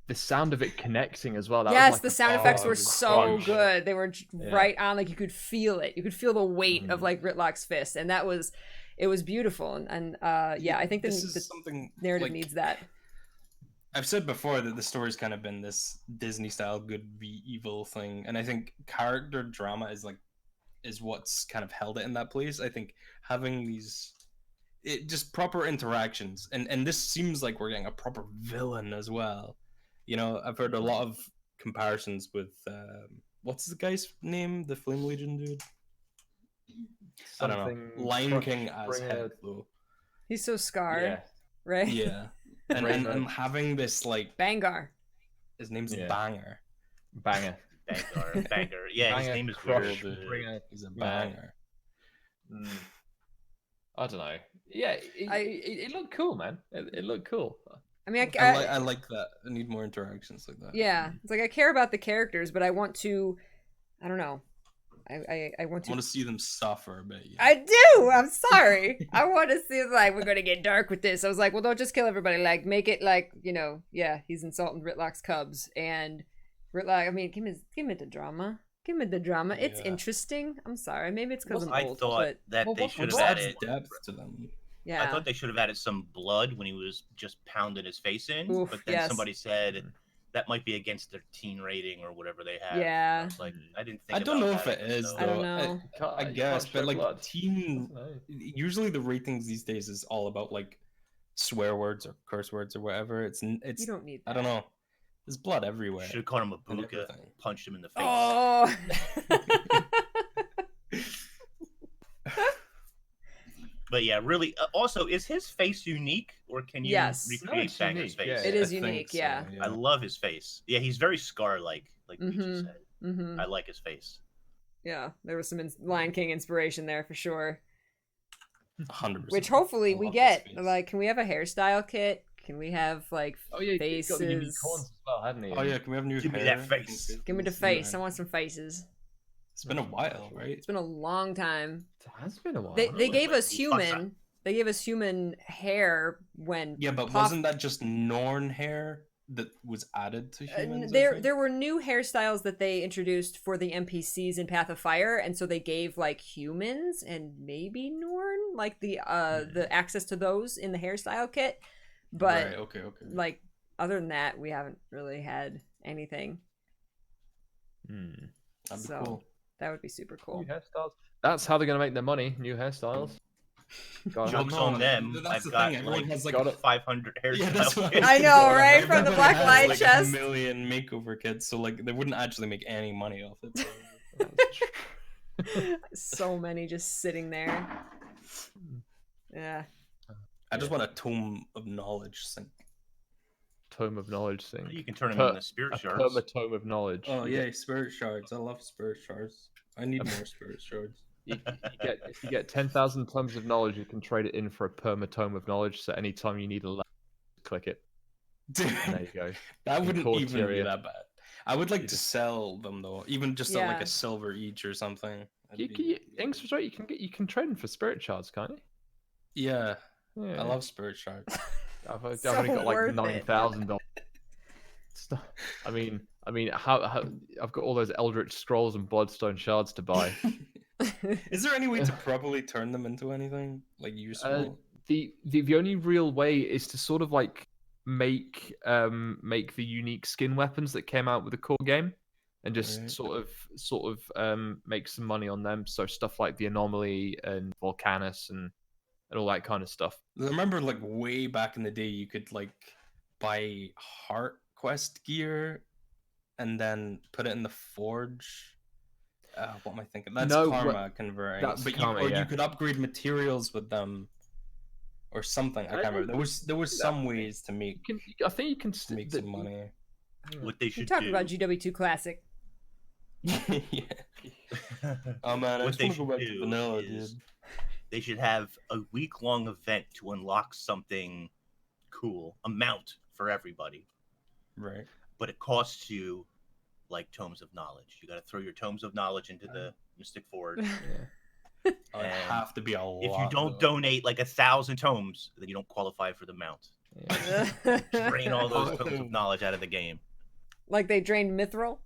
The sound of it connecting as well. That Yes, was like the sound effects were so crunch. good. They were right on, like you could feel it. You could feel the weight of like Ritlock's fist, and it was beautiful. And yeah, I think this the is something narrative like, needs that. I've said before that the story's kind of been this Disney style good v evil thing, and I think character drama is what's kind of held it in that place. I think having these just proper interactions, and this seems like we're getting a proper villain as well. You know, I've heard a lot of comparisons with what's the guy's name? The Flame Legion dude. I don't know. Lion King as heck though. He's so scarred, right? Yeah. And having this like Bangar. His name's Banger. Banger. Banger. Yeah, Banger, his name is Crush, weird. Bringer. He's a banger. I don't know. Yeah, it looked cool, man. It looked cool. I mean, I like that. I need more interactions like that. Yeah, it's like I care about the characters, but I want to. I don't know. I want to see them suffer a bit. Yeah. I do. I'm sorry. I want to see like we're gonna get dark with this. I was like, well, don't just kill everybody. Like, make it like, you know, yeah, he's insulting Ritlock's cubs, and Ritlock. I mean, give me the drama. Give me the drama. It's interesting. I'm sorry. Maybe it's because I'm old. I thought that they should have added depth to them. Yeah. I thought they should have added some blood when he was just pounding his face in. Oof, but then somebody said that might be against their teen rating or whatever they have. Yeah. I was like, I didn't think. I don't know if it is. So. I don't know. I guess, but like teen. Usually the ratings these days is all about like swear words or curse words or whatever. It's. You don't need that. I don't know. There's blood everywhere. Should have caught him a buka, punched him in the face. Oh. But yeah, really. Also, is his face unique, or can you recreate Banger's face? Yeah. It is unique. So, yeah. I love his face. Yeah, he's very Scar-like, like Peachy said. Mm-hmm. I like his face. Yeah, there was some Lion King inspiration there for sure. 100%. Which hopefully we get. Like, can we have a hairstyle kit? Can we have like faces? Got the unique horns as well, hadn't he? Oh yeah, can we have new Give hair? me that face. Give me the face. I want some faces. It's been a while, right? It's been a long time. It has been a while. They gave us human. They gave us human hair when. Yeah, but wasn't that just Norn hair that was added to humans? There were new hairstyles that they introduced for the NPCs in Path of Fire, and so they gave like humans and maybe Norn like the access to those in the hairstyle kit. But right, okay. Like other than that, we haven't really had anything. That'd be cool. That would be super cool. New hairstyles. That's how they're gonna make their money. New hairstyles. Jokes on them. That's I've the got thing. Everyone has like 500 hairstyles. I know, right? From the black lion lion chest. A million makeover kits, so like they wouldn't actually make any money off it. So many just sitting there. Yeah. I just want a tome of knowledge sink. Tome of knowledge thing. You can turn them into spirit shards. Tome of knowledge. Oh yeah, spirit shards. I love spirit shards. I need more spirit shards. If you get 10,000 tomes of knowledge, you can trade it in for a permatome of knowledge. So anytime you need a click it. Dude, there you go. That wouldn't even be that bad. I would like to sell them though, even just at like a silver each or something. Inks was right. You can trade them for spirit shards, can't you? Yeah. I love spirit shards. I've only got like 9,000. I mean, how I've got all those Eldritch scrolls and Bloodstone shards to buy. Is there any way to properly turn them into anything like useful? The only real way is to sort of like make the unique skin weapons that came out with the core game, and just sort of make some money on them. So stuff like the Anomaly and Volcanus and all that kind of stuff. I remember like way back in the day, you could like buy Heart Quest gear and then put it in the forge. What am I thinking? That's karma converting. That's you could upgrade materials with them, or something. I can't remember. There was some ways to make. I think you can make some money. What they should talk about GW2 Classic. Yeah. Oh man, I just want to go back to vanilla, dude. they should have a week-long event to unlock something cool, a mount for everybody. Right. But it costs you like tomes of knowledge. You got to throw your tomes of knowledge into the Mystic Forge. Yeah. Oh, it'd And have to be a lot. If you don't though. donate like 1,000 tomes, then you don't qualify for the mount. Yeah. Drain all those tomes of knowledge out of the game. Like they drained Mithril,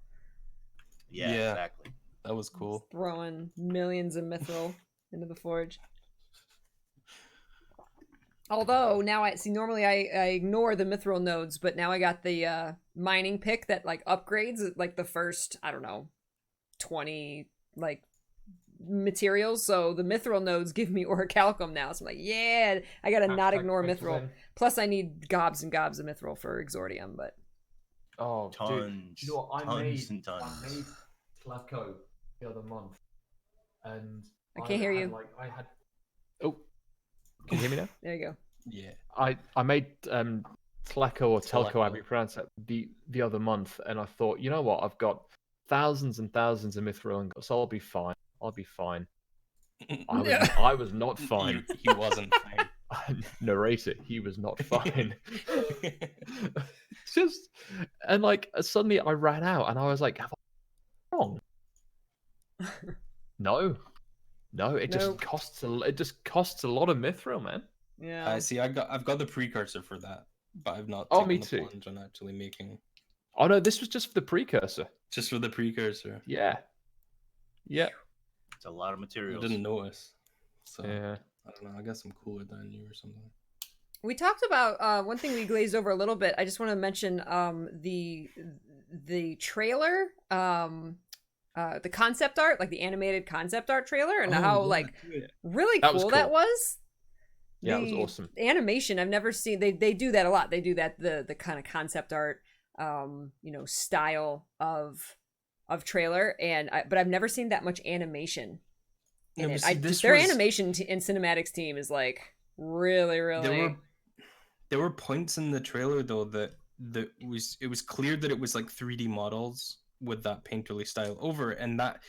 Yeah, Yeah. exactly. That was cool. throwing millions of Mithril into the forge. Although now I see, normally I ignore the Mithril nodes, but now I got the mining pick that like upgrades like the first, I don't know, 20 like materials. So the Mithril nodes give me Orichalcum now. So I'm like, yeah, I gotta not ignore Mithril. Plus I need gobs and gobs of Mithril for Exordium, but Oh, Tons, dude. Do you know what? I made tons. Tlaco the other month, and I can't hear you. I had. Oh, can you hear me now? there you go. Yeah. I made Tlaco or Telco, Tlaco. however you pronounce it, the other month, and I thought, you know what? I've got thousands and thousands of Mithril, so I'll be fine. I'll be fine. I was not fine. He wasn't fine. Narrator, he was not fine. Just and like suddenly I ran out, and I was like, "Have I wrong?" No, it just Nope. costs a lot of Mithril, man. Yeah. I see. I've got the precursor for that, but I've not Oh, taken me the too. plunge on actually making Oh no, this was just for the precursor. just for the precursor. Yeah. It's a lot of I materials. didn't notice. So Yeah. I don't know. I guess I'm cooler than you or something. We talked about one thing we glazed over a little bit. I just want to mention the trailer, the concept art, like the animated concept art trailer, and how like really That was cool that cool. was. Yeah, it was awesome. Animation, I've never seen. They do that a lot. They do that the kind of concept art, style of trailer, but I've never seen that much animation in Yeah, it. but see, this Their was- animation and cinematics team is like really. There were points in the trailer though that it was clear that it was like 3D models with that painterly style over it, and that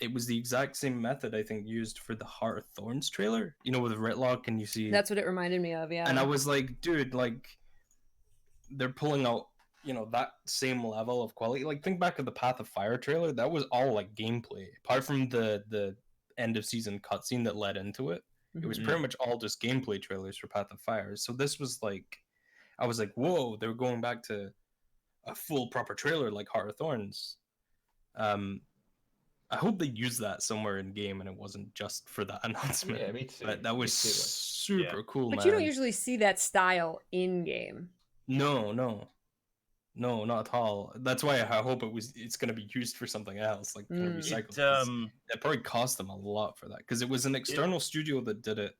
it was the exact same method I think used for the Heart of Thorns trailer. You know, with Ritlock, and you see That's what it reminded me of. Yeah. and I was like, dude, like they're pulling out, that same level of quality. Like think back at the Path of Fire trailer, that was all like gameplay. Apart from the end of season cutscene that led into it, it was pretty much all just gameplay trailers for Path of Fire. So this was like, I was like, whoa, they're going back to a full proper trailer like Heart of Thorns. I hope they used that somewhere in game and it wasn't just for that announcement. Yeah, me too. But that was Me too. super cool, But man. you don't usually see that style in game. No, not at all. That's why I hope it's going to be used for something else, like for recycled. It probably cost them a lot for that because it was an external studio that did it.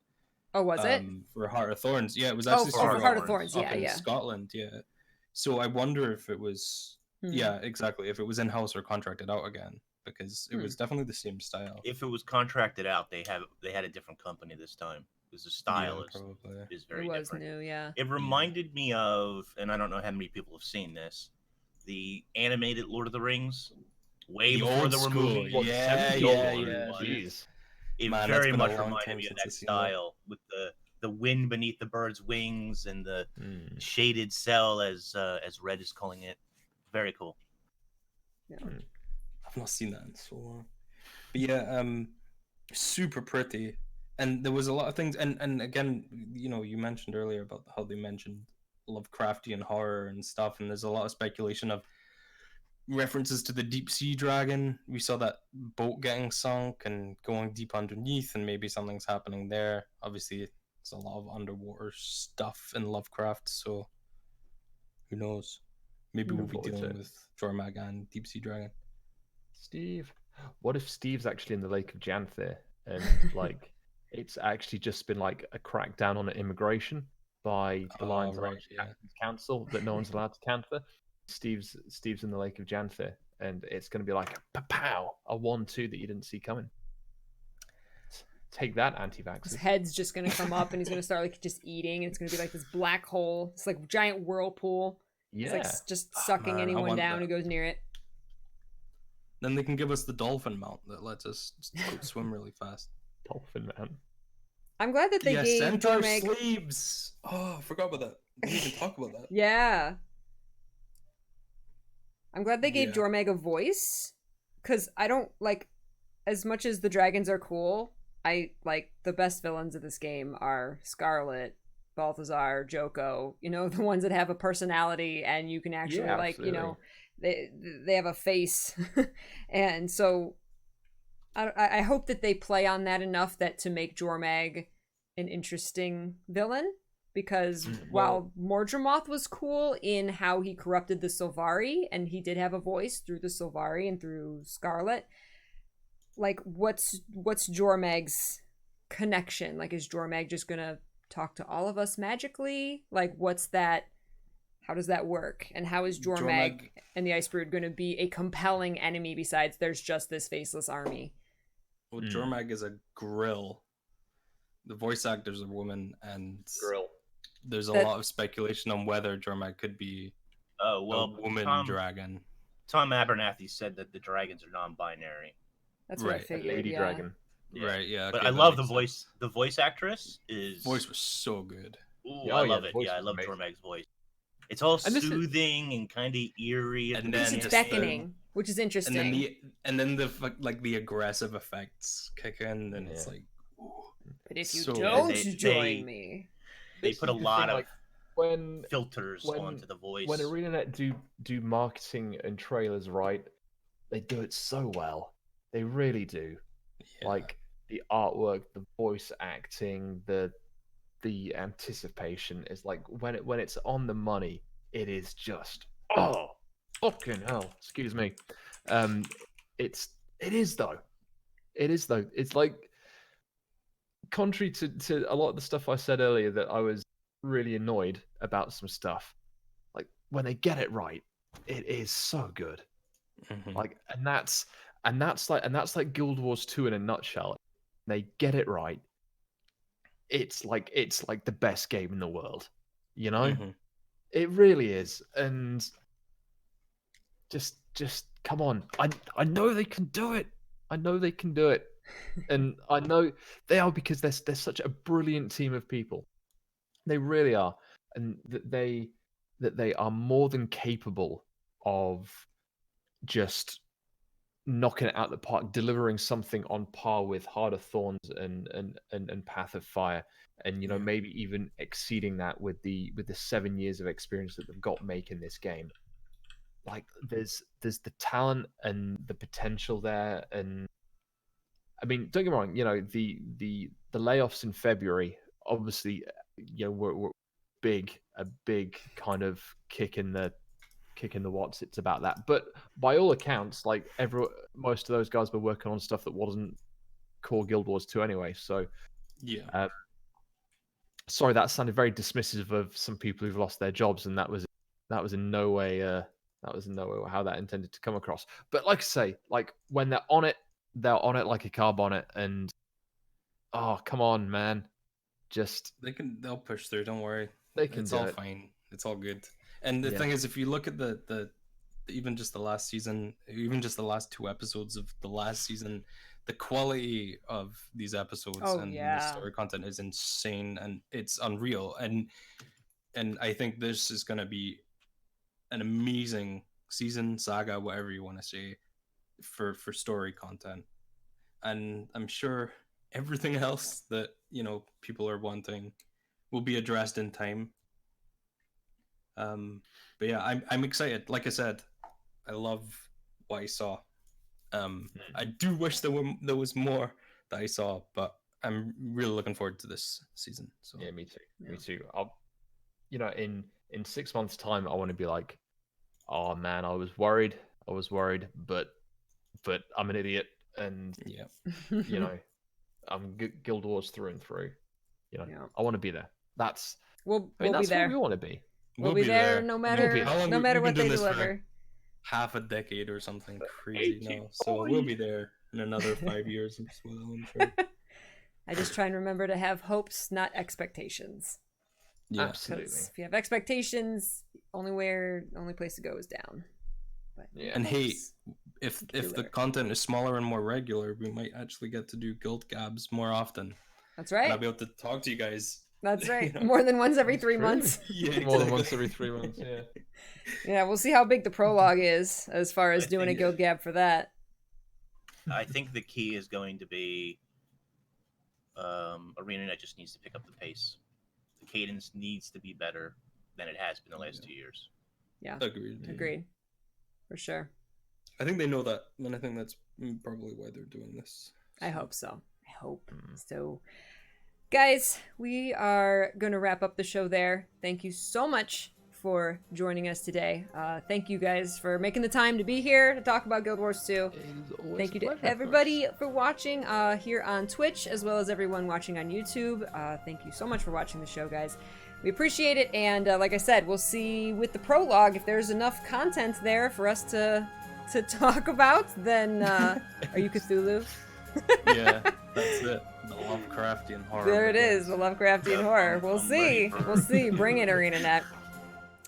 Oh, was it? For Heart of Thorns? Yeah, it was actually for Heart of Thorns. up Yeah, in yeah. Scotland. Yeah. So I wonder if it was. Yeah, exactly. If it was in house or contracted out again, because it was definitely the same style. If it was contracted out, they had a different company this time because the style is very It was different. new, yeah. It reminded me of, and I don't know how many people have seen this, the animated Lord of the Rings, way The before old there were school, movies. yeah. Jeez. It Man, very that's been a much long reminded time me of since I've that seen that. style with the wind beneath the bird's wings and the shaded cell, as Red is calling it. Very cool. Yeah. I've not seen that in so long. But yeah, super pretty. And there was a lot of things, and again, you mentioned earlier about how they mentioned Lovecraftian horror and stuff, and there's a lot of speculation of references to the deep sea dragon. We saw that boat getting sunk and going deep underneath, and maybe something's happening there. Obviously, there's a lot of underwater stuff in Lovecraft, so who knows? Maybe we'll be dealing with Jormag and deep sea dragon. Steve, what if Steve's actually in the Lake of Janther and like it's actually just been like a crackdown on immigration by the Lions right, Captain's Council that no one's allowed to Canther? Steve's in the Lake of Janther, and it's going to be like a pow, a 1-2 that you didn't see coming. Take that, anti-vaxxers. His head's just gonna come up, and he's gonna start like just eating, and it's gonna be like this black hole. It's like giant whirlpool. Yeah, it's like just sucking man, I anyone want down that. who goes near it. Then they can give us the dolphin mount that lets us swim really fast. Dolphin man. I'm glad that they Yeah, gave centaur Jormag. sleeves. Oh, I forgot about that. We didn't even talk about that. Yeah, I'm glad they gave Yeah. Jormag a voice, because I don't like, as much as the dragons are cool, I like the best villains of this game are Scarlet, Balthazar, Joko, you know, the ones that have a personality and you can actually Yeah, like, you absolutely. know, they have a face. And so I hope that they play on that enough that to make Jormag an interesting villain, because while Mordremoth was cool in how he corrupted the Sylvari, and he did have a voice through the Sylvari and through Scarlet, like what's Jormag's connection? Like, is Jormag just gonna talk to all of us magically? Like, what's that? How does that work? And how is Jormag and the Icebrood going to be a compelling enemy besides there's just this faceless army? Well, Jormag is a grill. The voice actor's a woman, and Grill. there's a lot of speculation on whether Jormag could be a woman dragon. Tom Abernathy said that the dragons are non-binary. That's what I figured. Lady dragon. Yeah. Right, yeah. But Okay, I love the sense. voice. The voice actress is... Voice was so good. Ooh, Yeah, I love it. voice Yeah, I was love amazing. Jormag's voice. It's all soothing and kind of eerie. And Because then it's beckoning, which is interesting. And then the aggressive effects kick in, and it's like, ooh, but if you so don't good. join me, they put a lot of like, when filters onto the voice. When ArenaNet do marketing and trailers right, they do it so well. They really do. Yeah. Like the artwork, the voice acting, the anticipation is like when it's on the money, it is just fucking hell. Excuse me. It is though. It's like, contrary to a lot of the stuff I said earlier, that I was really annoyed about some stuff. Like, when they get it right, it is so good. Mm-hmm. Like, and that's like Guild Wars 2 in a nutshell. They get it right. It's like the best game in the world. You know? Mm-hmm. It really is. And just come on. I know they can do it. I know they can do it. And I know they are, because they're such a brilliant team of people. They really are. And that they are more than capable of just knocking it out the park, delivering something on par with Heart of Thorns and Path of Fire, and you know, maybe even exceeding that with the 7 years of experience that they've got making this game. Like, there's the talent and the potential there. And I mean, don't get me wrong, you know, the layoffs in February obviously, you know, were a big kind of kick in the what's it's about that. But by all accounts, like, most of those guys were working on stuff that wasn't core Guild Wars 2 anyway. So yeah. Sorry, that sounded very dismissive of some people who've lost their jobs, and that was in no way how that intended to come across. But like I say, like, when they're on it like a car bonnet. And oh, come on, man, just they'll push through. Don't worry. It's all fine. It's all good. And the thing is, if you look at the even just the last season, even just the last 2 episodes of the last season, the quality of these episodes the story content is insane, and it's unreal. And I think this is going to be an amazing season, saga, whatever you want to say, for story content. And I'm sure everything else that, you know, people are wanting will be addressed in time. But yeah, I'm excited. Like I said, I love what I saw. I do wish there was more that I saw, but I'm really looking forward to this season. So yeah, me too. Me too. I'll, you know, in 6 months' time, I want to be like, oh man, I was worried, but I'm an idiot, and you know, I'm Guild Wars through and through. You know, I want to be there. That's we'll that's be there. Where we want to be. We'll be there no matter what they deliver. Half a decade or something crazy now, so we'll be there in another 5 years as well, I'm sure. I just try and remember to have hopes, not expectations. Yeah, absolutely. If you have expectations, only place to go is down. But and hey, if the content is smaller and more regular, we might actually get to do guild gabs more often. That's And I'll right. be able to talk to you guys. That's right. You know? More than once every That's 3 true. months. Yeah, More than exactly. once every 3 months. Yeah. Yeah, we'll see how big the prologue is as far as I doing a think- guild gab for that. I think the key is going to be ArenaNet just needs to pick up the pace. The cadence needs to be better than it has been the last 2 years. Yeah, Agreed. agreed. For sure. I think they know that, and I think that's probably why they're doing this. I hope so. I hope. So, guys, we are going to wrap up the show there. Thank you so much for joining us today. Thank you guys for making the time to be here to talk about Guild Wars 2. Thank you to everybody for watching here on Twitch, as well as everyone watching on YouTube. Thank you so much for watching the show, guys. We appreciate it, and like I said, we'll see with the prologue if there's enough content there for us to talk about. Then, are you Cthulhu? Yeah, that's it. The Lovecraftian horror. There it is, the Lovecraftian horror. We'll I'm see. ready for- We'll see. Bring it, ArenaNet.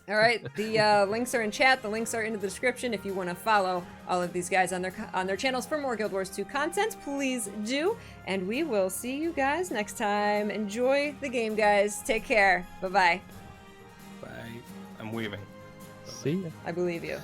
All right, the links are in chat. The links are in the description. If you want to follow all of these guys on their channels for more Guild Wars 2 content, please do. And we will see you guys next time. Enjoy the game, guys. Take care. Bye-bye. Bye. I'm waving. See ya. I believe you.